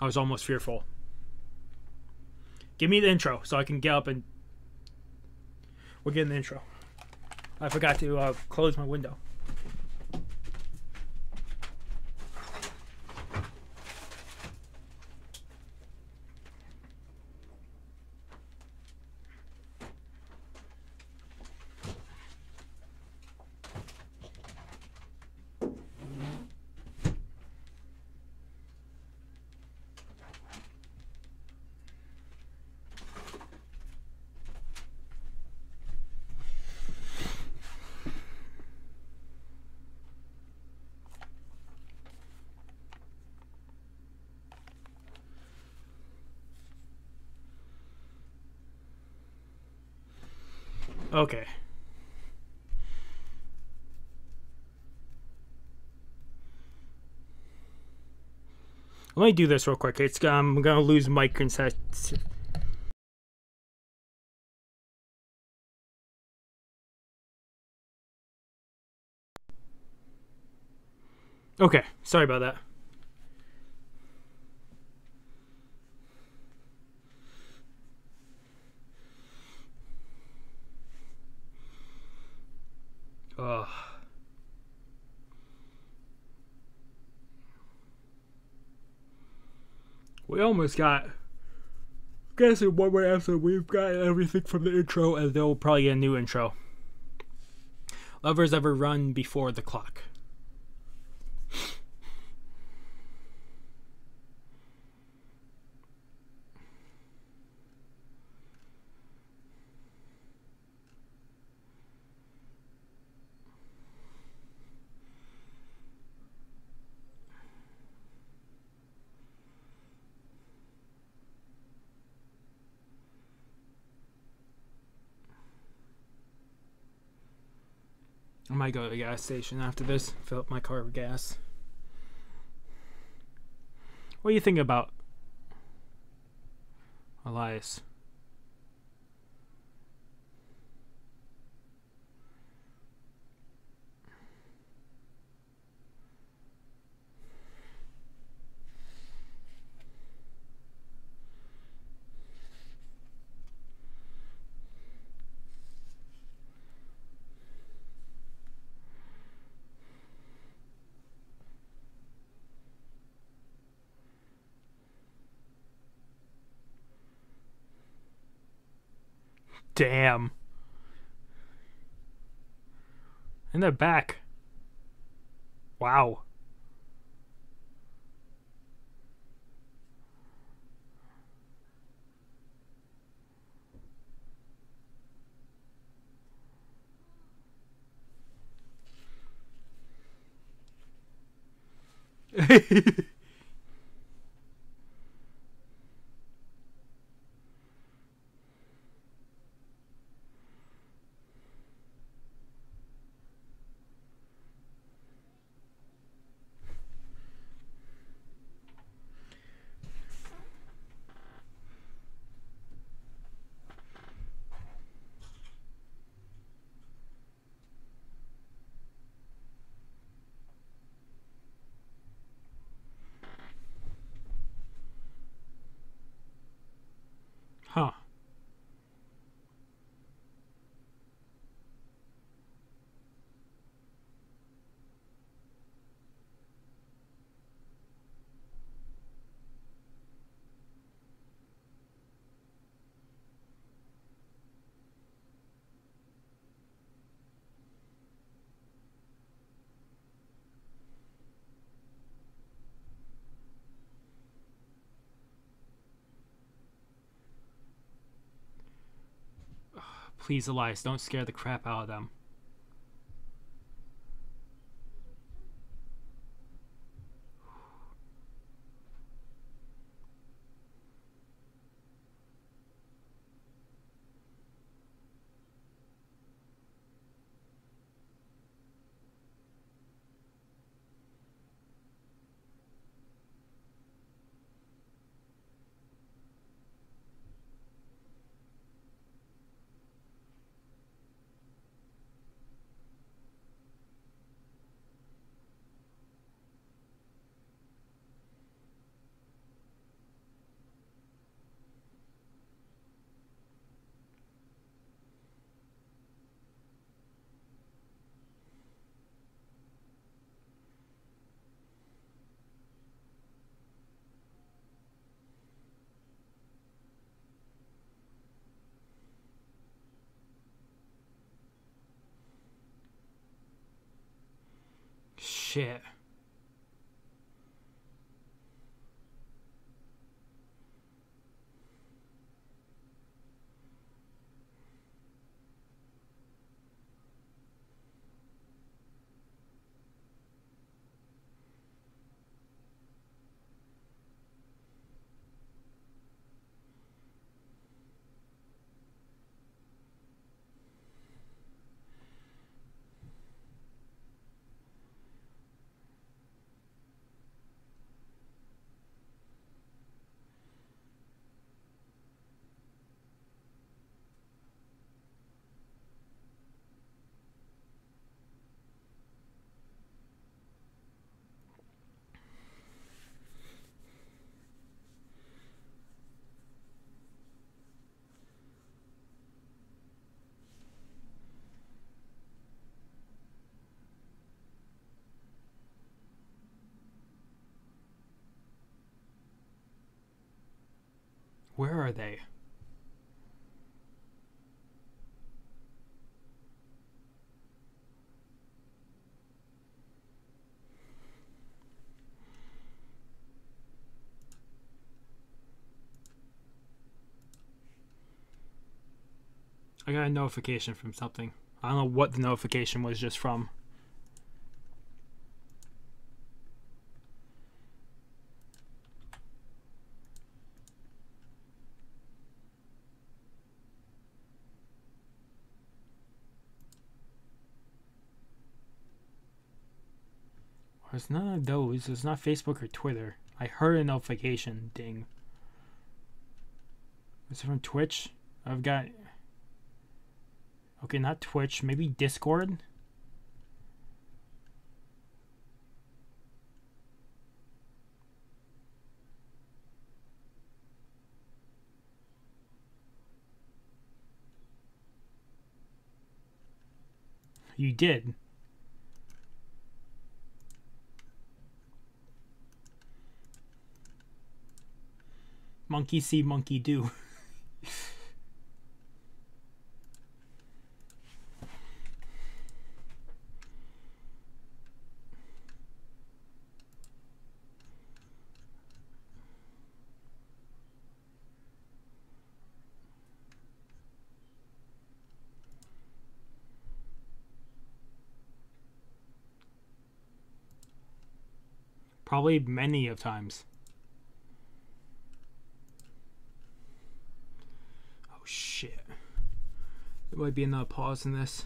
I was almost fearful. Give me the intro so I can get up and we're getting the intro. I forgot to close my window. Okay. Let me do this real quick. I'm gonna lose mic consent. Okay, sorry about that. Ugh. We almost got. Guess in one more episode we've got everything from the intro, and they'll probably get a new intro. Lovers ever run before the clock. I might go to the gas station after this, fill up my car with gas. What do you think about Elias? Damn. And they're back. Wow. Huh. Please, Elias, don't scare the crap out of them. Shit. Where are they? I got a notification from something. I don't know what the notification was just from. It's none of those. It's not Facebook or Twitter. I heard a notification ding. Is it from Twitch? I've got... Okay, not Twitch. Maybe Discord? You did. Monkey see, monkey do. Probably many of times. Oh shit. There might be another pause in this.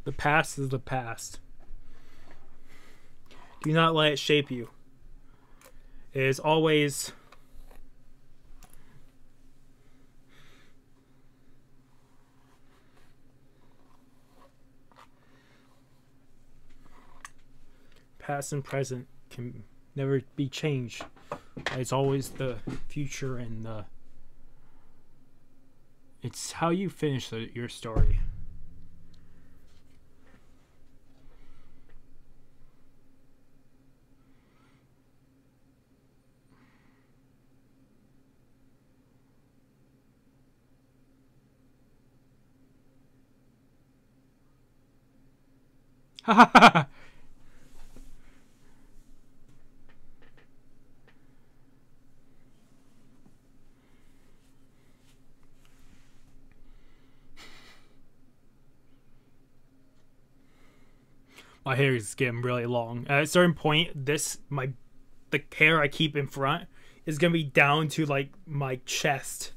The past is the past. Do not let it shape you. It is always past and present can never be changed. It's always the future, and it's how you finish your story. My hair is getting really long. At a certain point, the hair I keep in front is gonna be down to like my chest.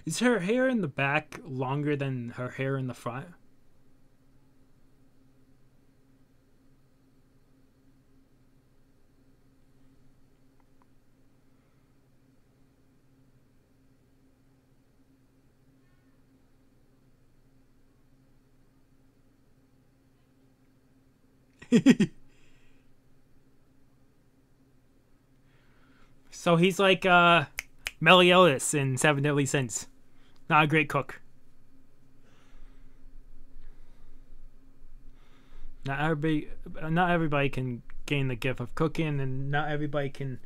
Is her hair in the back longer than her hair in the front? So he's like Elias in Seven Deadly Sins. Not a great cook. Not everybody can gain the gift of cooking, and not everybody can.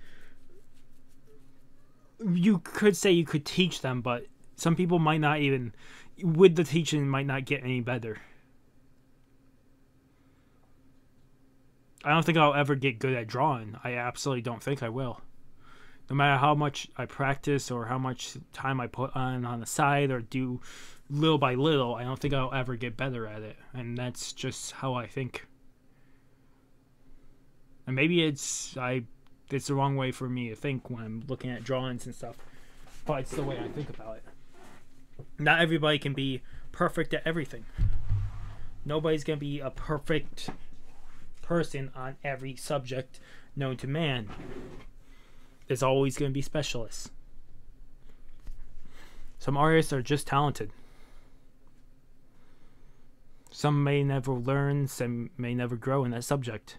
You could say you could teach them, but some people might not even, with the teaching, might not get any better. I don't think I'll ever get good at drawing. I absolutely don't think I will. No matter how much I practice or how much time I put on the side or do little by little, I don't think I'll ever get better at it. And that's just how I think. And maybe it's the wrong way for me to think when I'm looking at drawings and stuff. But it's the way I think about it. Not everybody can be perfect at everything. Nobody's going to be a perfect person on every subject known to man. There's always going to be specialists. Some artists are just talented. Some may never learn, some may never grow in that subject.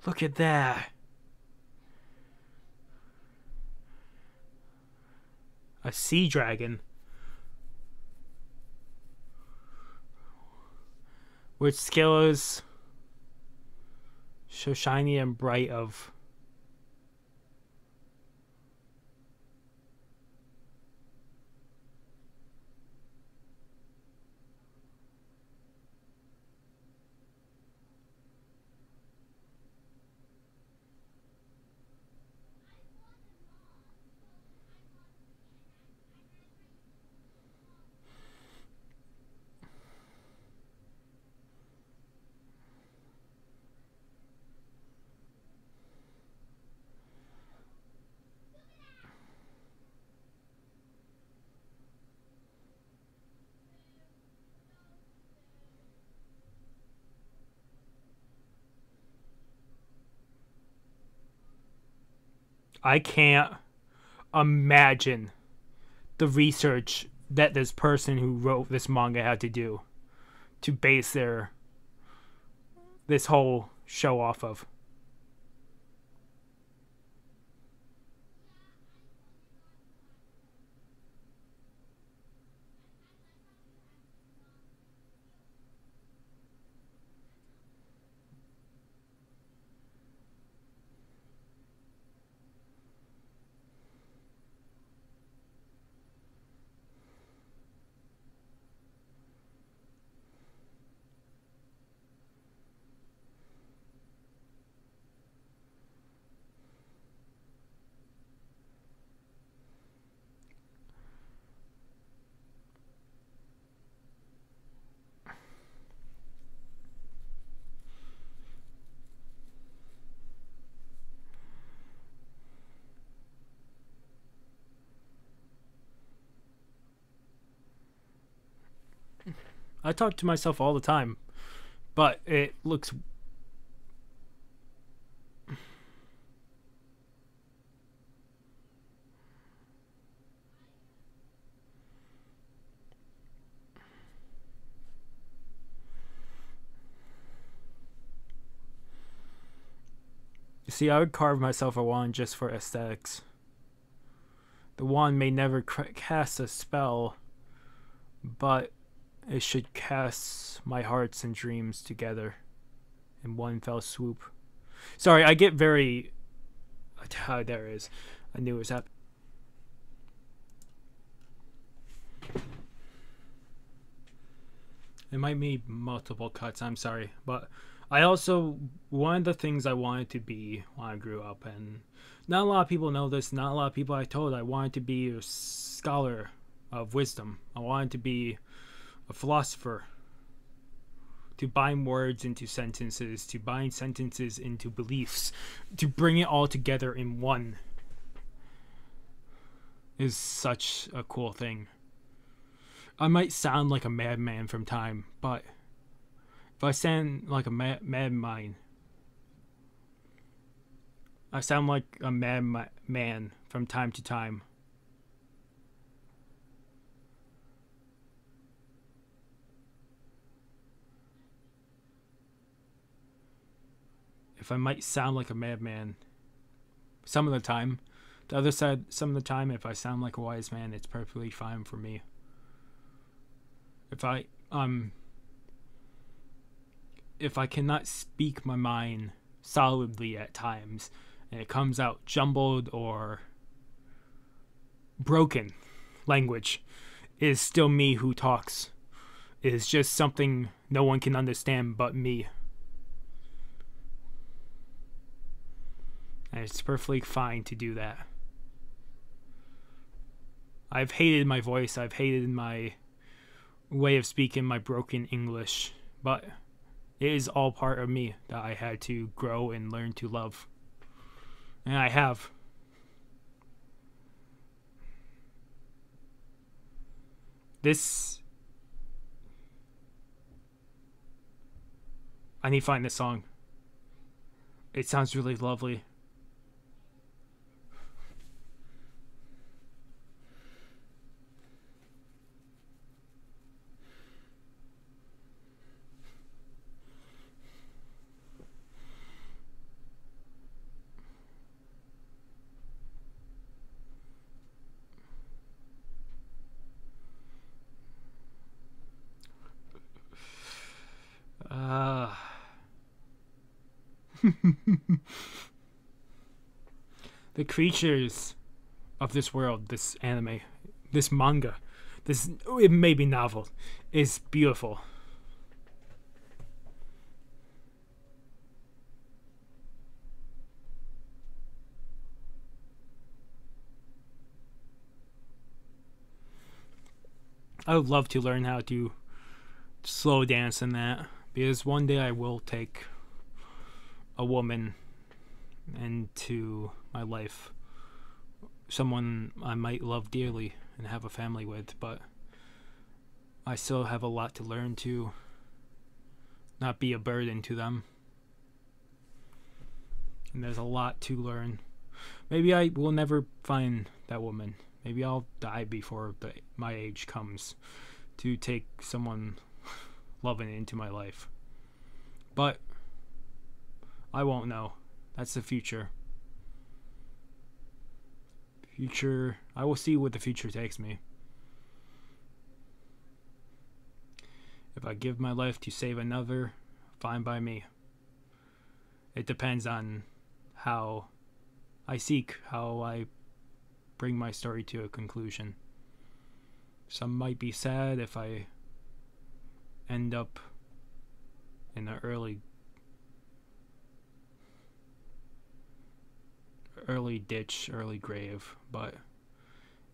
Look at that. A sea dragon. With scales so shiny and bright of. I can't imagine the research that this person who wrote this manga had to do to base this whole show off of. I talk to myself all the time, but it looks. You see, I would carve myself a wand just for aesthetics. The wand may never cast a spell, but it should cast my hearts and dreams together in one fell swoop. Sorry, I get very. There it is. I knew it was happening. It might be multiple cuts, I'm sorry. But I also, one of the things I wanted to be when I grew up, and not a lot of people know this, not a lot of people I told, I wanted to be a scholar of wisdom. I wanted to be a philosopher. To bind words into sentences, to bind sentences into beliefs, to bring it all together in one is such a cool thing. I might sound like a madman from time, but if I sound like a madman, I sound like a madman from time to time. If I might sound like a madman some of the time, the other side, some of the time, if I sound like a wise man, it's perfectly fine for me. If I cannot speak my mind solidly at times, and it comes out jumbled or broken language, it is still me who talks. It is just something no one can understand but me. And it's perfectly fine to do that. I've hated my voice, I've hated my way of speaking, my broken English, but it is all part of me that I had to grow and learn to love. And I have. I need to find this song. It sounds really lovely. The creatures of this world, this anime, this manga, it may be novel, is beautiful. I would love to learn how to slow dance in that, because one day I will take a woman into my life, someone I might love dearly and have a family with, but I still have a lot to learn to not be a burden to them. And there's a lot to learn. Maybe I will never find that woman. Maybe I'll die before my age comes to take someone loving into my life. But I won't know. That's the future. I will see what the future takes me. If I give my life to save another, fine by me. It depends on how I bring my story to a conclusion. Some might be sad if I end up in the early ditch, early grave, but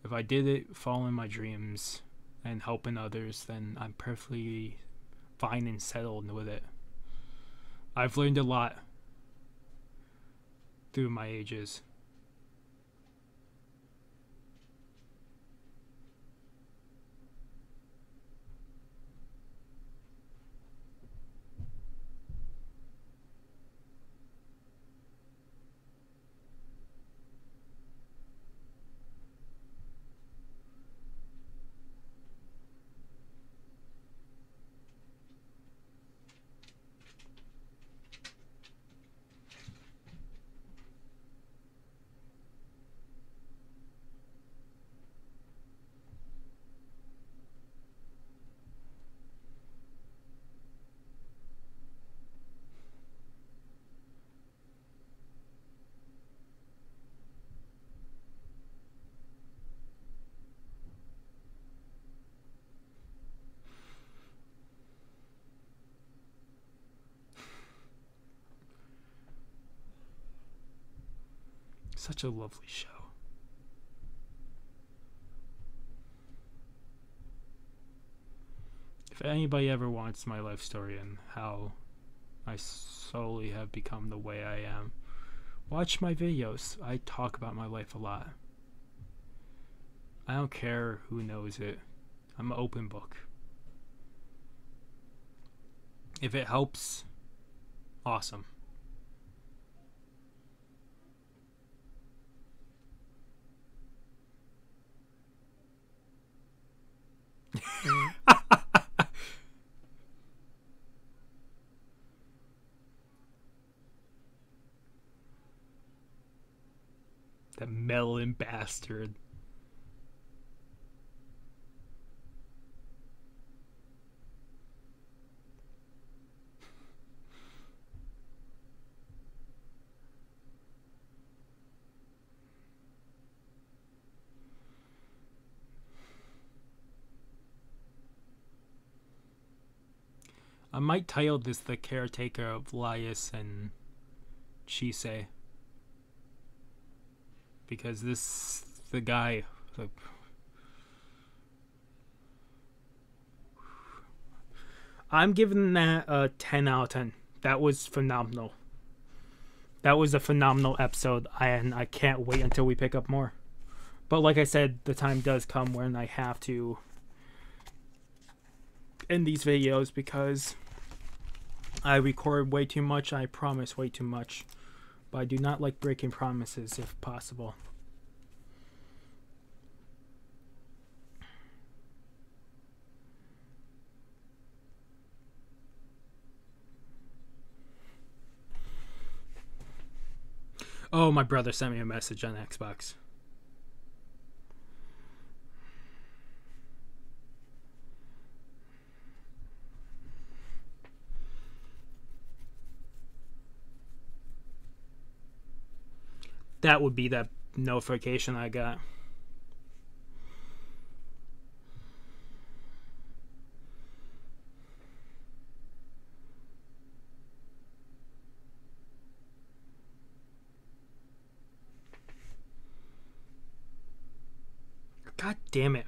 if I did it following my dreams and helping others, then I'm perfectly fine and settled with it. I've learned a lot through my ages. Such a lovely show. If anybody ever wants my life story and how I slowly have become the way I am, watch my videos. I talk about my life a lot. I don't care who knows it. I'm an open book. If it helps, awesome. That melon bastard. I might title this The Caretaker of Elias and Chisa. Because the guy... I'm giving that a 10 out of 10. That was phenomenal. That was a phenomenal episode, and I can't wait until we pick up more. But like I said, the time does come when I have to end these videos because I record way too much. I promise way too much. But I do not like breaking promises if possible. Oh, my brother sent me a message on Xbox. That would be that notification I got. God damn it.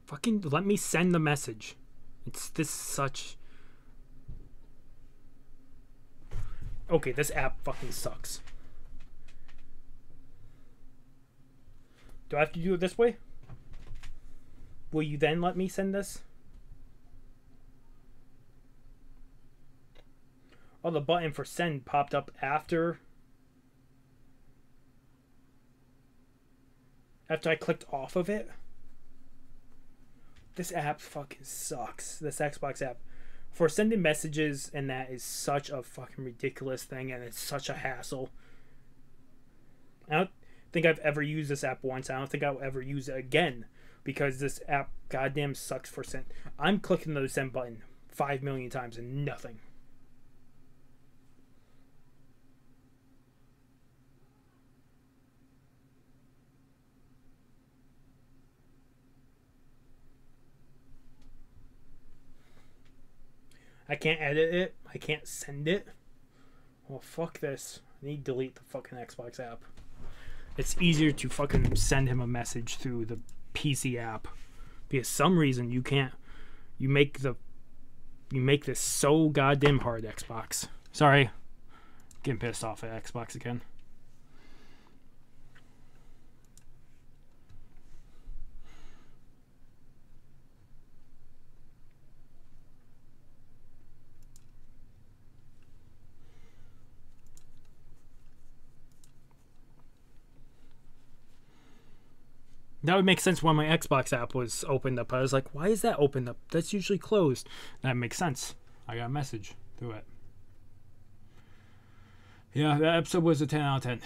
Fucking let me send the message. It's this such... Okay, this app fucking sucks. Do I have to do it this way? Will you then let me send this? Oh, the button for send popped up after I clicked off of it. This app fucking sucks. This Xbox app. For sending messages and that is such a fucking ridiculous thing, and it's such a hassle. I don't think I've ever used this app once. I don't think I'll ever use it again because this app goddamn sucks for send. I'm clicking the send button 5 million times and nothing. I can't edit it. I can't send it. Well, fuck this. I need to delete the fucking Xbox app. It's easier to fucking send him a message through the PC app. Because some reason you can't. You make this so goddamn hard, Xbox. Sorry. Getting pissed off at Xbox again. That would make sense when my Xbox app was opened up. I was like, why is that opened up? That's usually closed. That makes sense. I got a message through it. Yeah, that episode was a 10 out of 10.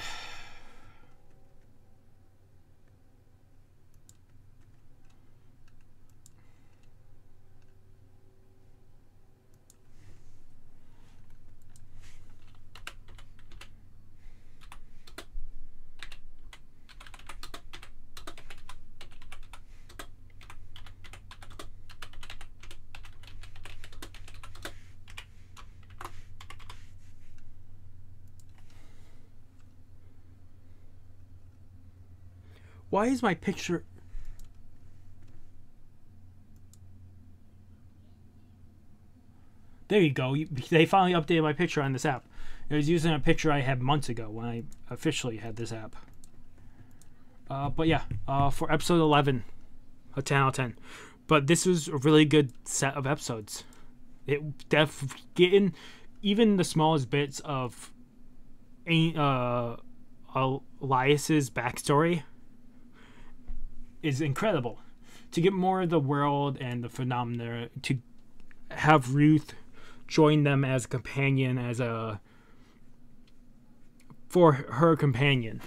Why is my picture... There you go. They finally updated my picture on this app. It was using a picture I had months ago when I officially had this app. But yeah, for episode 11, a 10 out of 10. But this was a really good set of episodes. It getting even the smallest bits of Elias's backstory is incredible. To get more of the world and the phenomena, to have Ruth join them as a companion, for her companion,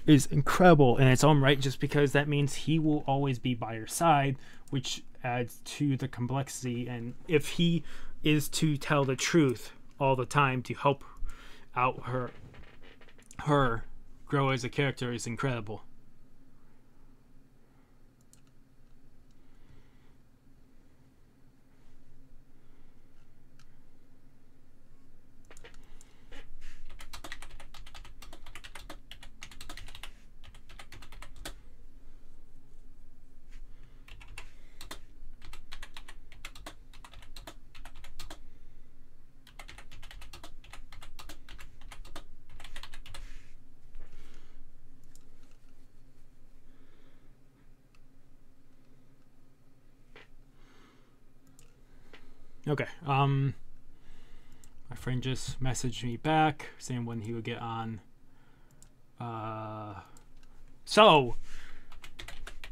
is incredible in its own right, just because that means he will always be by her side, which adds to the complexity. And if he is to tell the truth all the time to help out her grow as a character, is incredible. Okay, my friend just messaged me back saying when he would get on. So,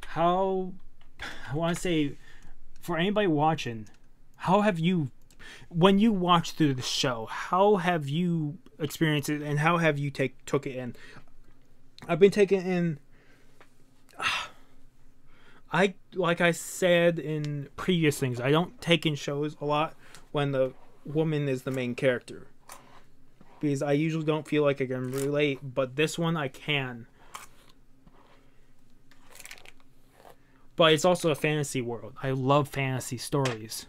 how, I want to say, for anybody watching, how have you, when you watch through the show, how have you experienced it, and how have you took it in? I've been taking it in, like I said in previous things, I don't take in shows a lot when the woman is the main character, because I usually don't feel like I can relate, but this one I can. But it's also a fantasy world. I love fantasy stories.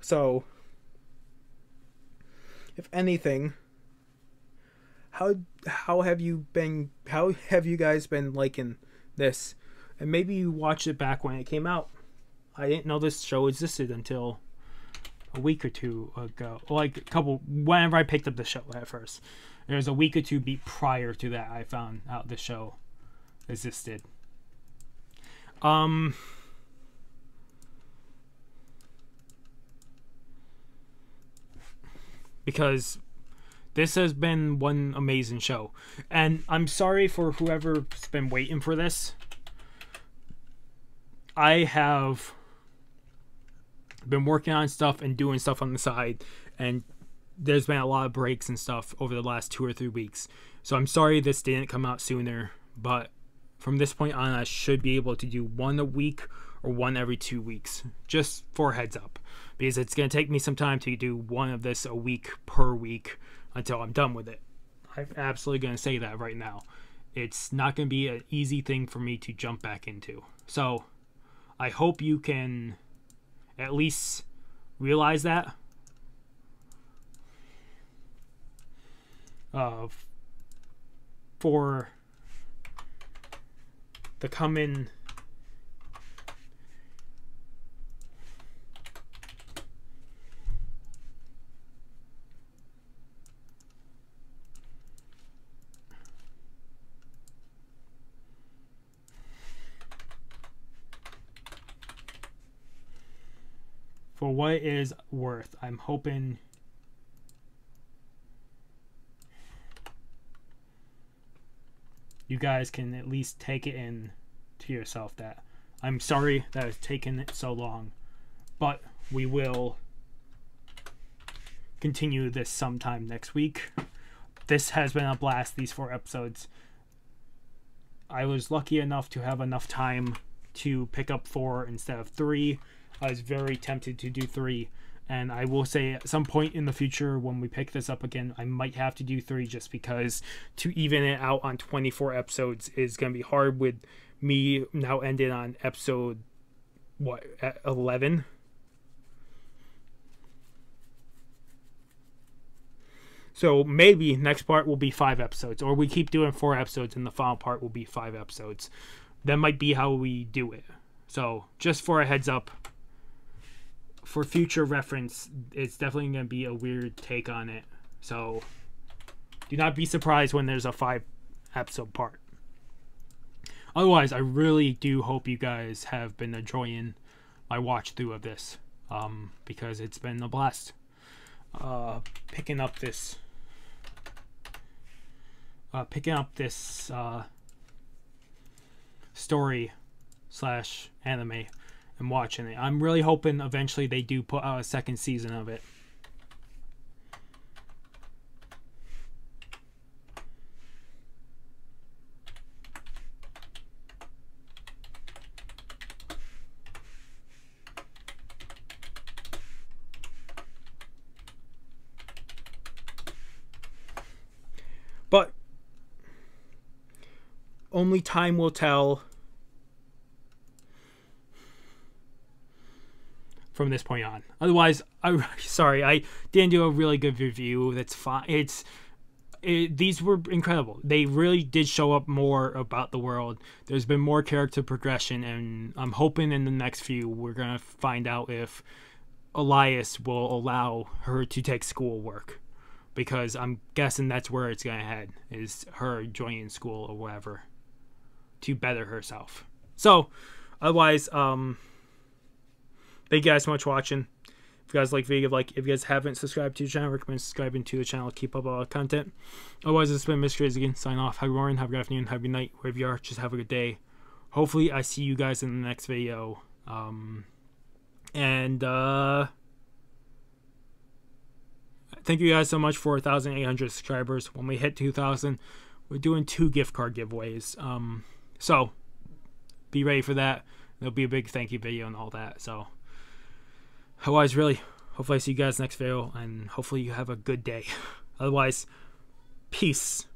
So, if anything, how have you guys been liking this? And maybe you watched it back when it came out. I didn't know this show existed until a week or two ago. Like whenever I picked up the show at first. There was a week or two prior to that I found out the show existed. Because this has been one amazing show. And I'm sorry for whoever's been waiting for this. I have been working on stuff and doing stuff on the side, and there's been a lot of breaks and stuff over the last 2 or 3 weeks. So I'm sorry this didn't come out sooner, but from this point on I should be able to do one a week or one every 2 weeks, just for a heads up, because it's going to take me some time to do one of this a week per week until I'm done with it. I'm absolutely going to say that right now. It's not going to be an easy thing for me to jump back into. So I hope you can at least realize that. For the coming for what it is worth, I'm hoping you guys can at least take it in to yourself that I'm sorry that it's taken so long, but we will continue this sometime next week. This has been a blast, these 4 episodes. I was lucky enough to have enough time to pick up 4 instead of 3. I was very tempted to do 3, and I will say at some point in the future when we pick this up again, I might have to do 3, just because to even it out on 24 episodes is going to be hard, with me now ending on episode, at 11? So maybe next part will be 5 episodes, or we keep doing 4 episodes and the final part will be 5 episodes. That might be how we do it. So just for a heads up, for future reference, it's definitely going to be a weird take on it. So do not be surprised when there's a 5 episode part. Otherwise, I really do hope you guys have been enjoying my watch through of this, because it's been a blast picking up this story / anime and watching it. I'm really hoping eventually they do put out a second season of it. But only time will tell from this point on. Otherwise, I didn't do a really good review. That's fine. These were incredible. They really did show up more about the world. There's been more character progression, and I'm hoping in the next few we're gonna find out if Elias will allow her to take schoolwork. Because I'm guessing that's where it's going to head, is her joining school or whatever to better herself. So, otherwise, thank you guys so much for watching. If you guys like the video, if you guys haven't subscribed to the channel, I recommend subscribing to the channel to keep up all the content. Otherwise, this has been Mr. Crazy again. Sign off. Have a good morning, have a good afternoon, have a good night, wherever you are. Just have a good day. Hopefully, I see you guys in the next video. Thank you guys so much for 1,800 subscribers. When we hit 2,000, we're doing 2 gift card giveaways. So be ready for that. There'll be a big thank you video and all that. So otherwise, really, hopefully I see you guys next video, and hopefully you have a good day. Otherwise, peace.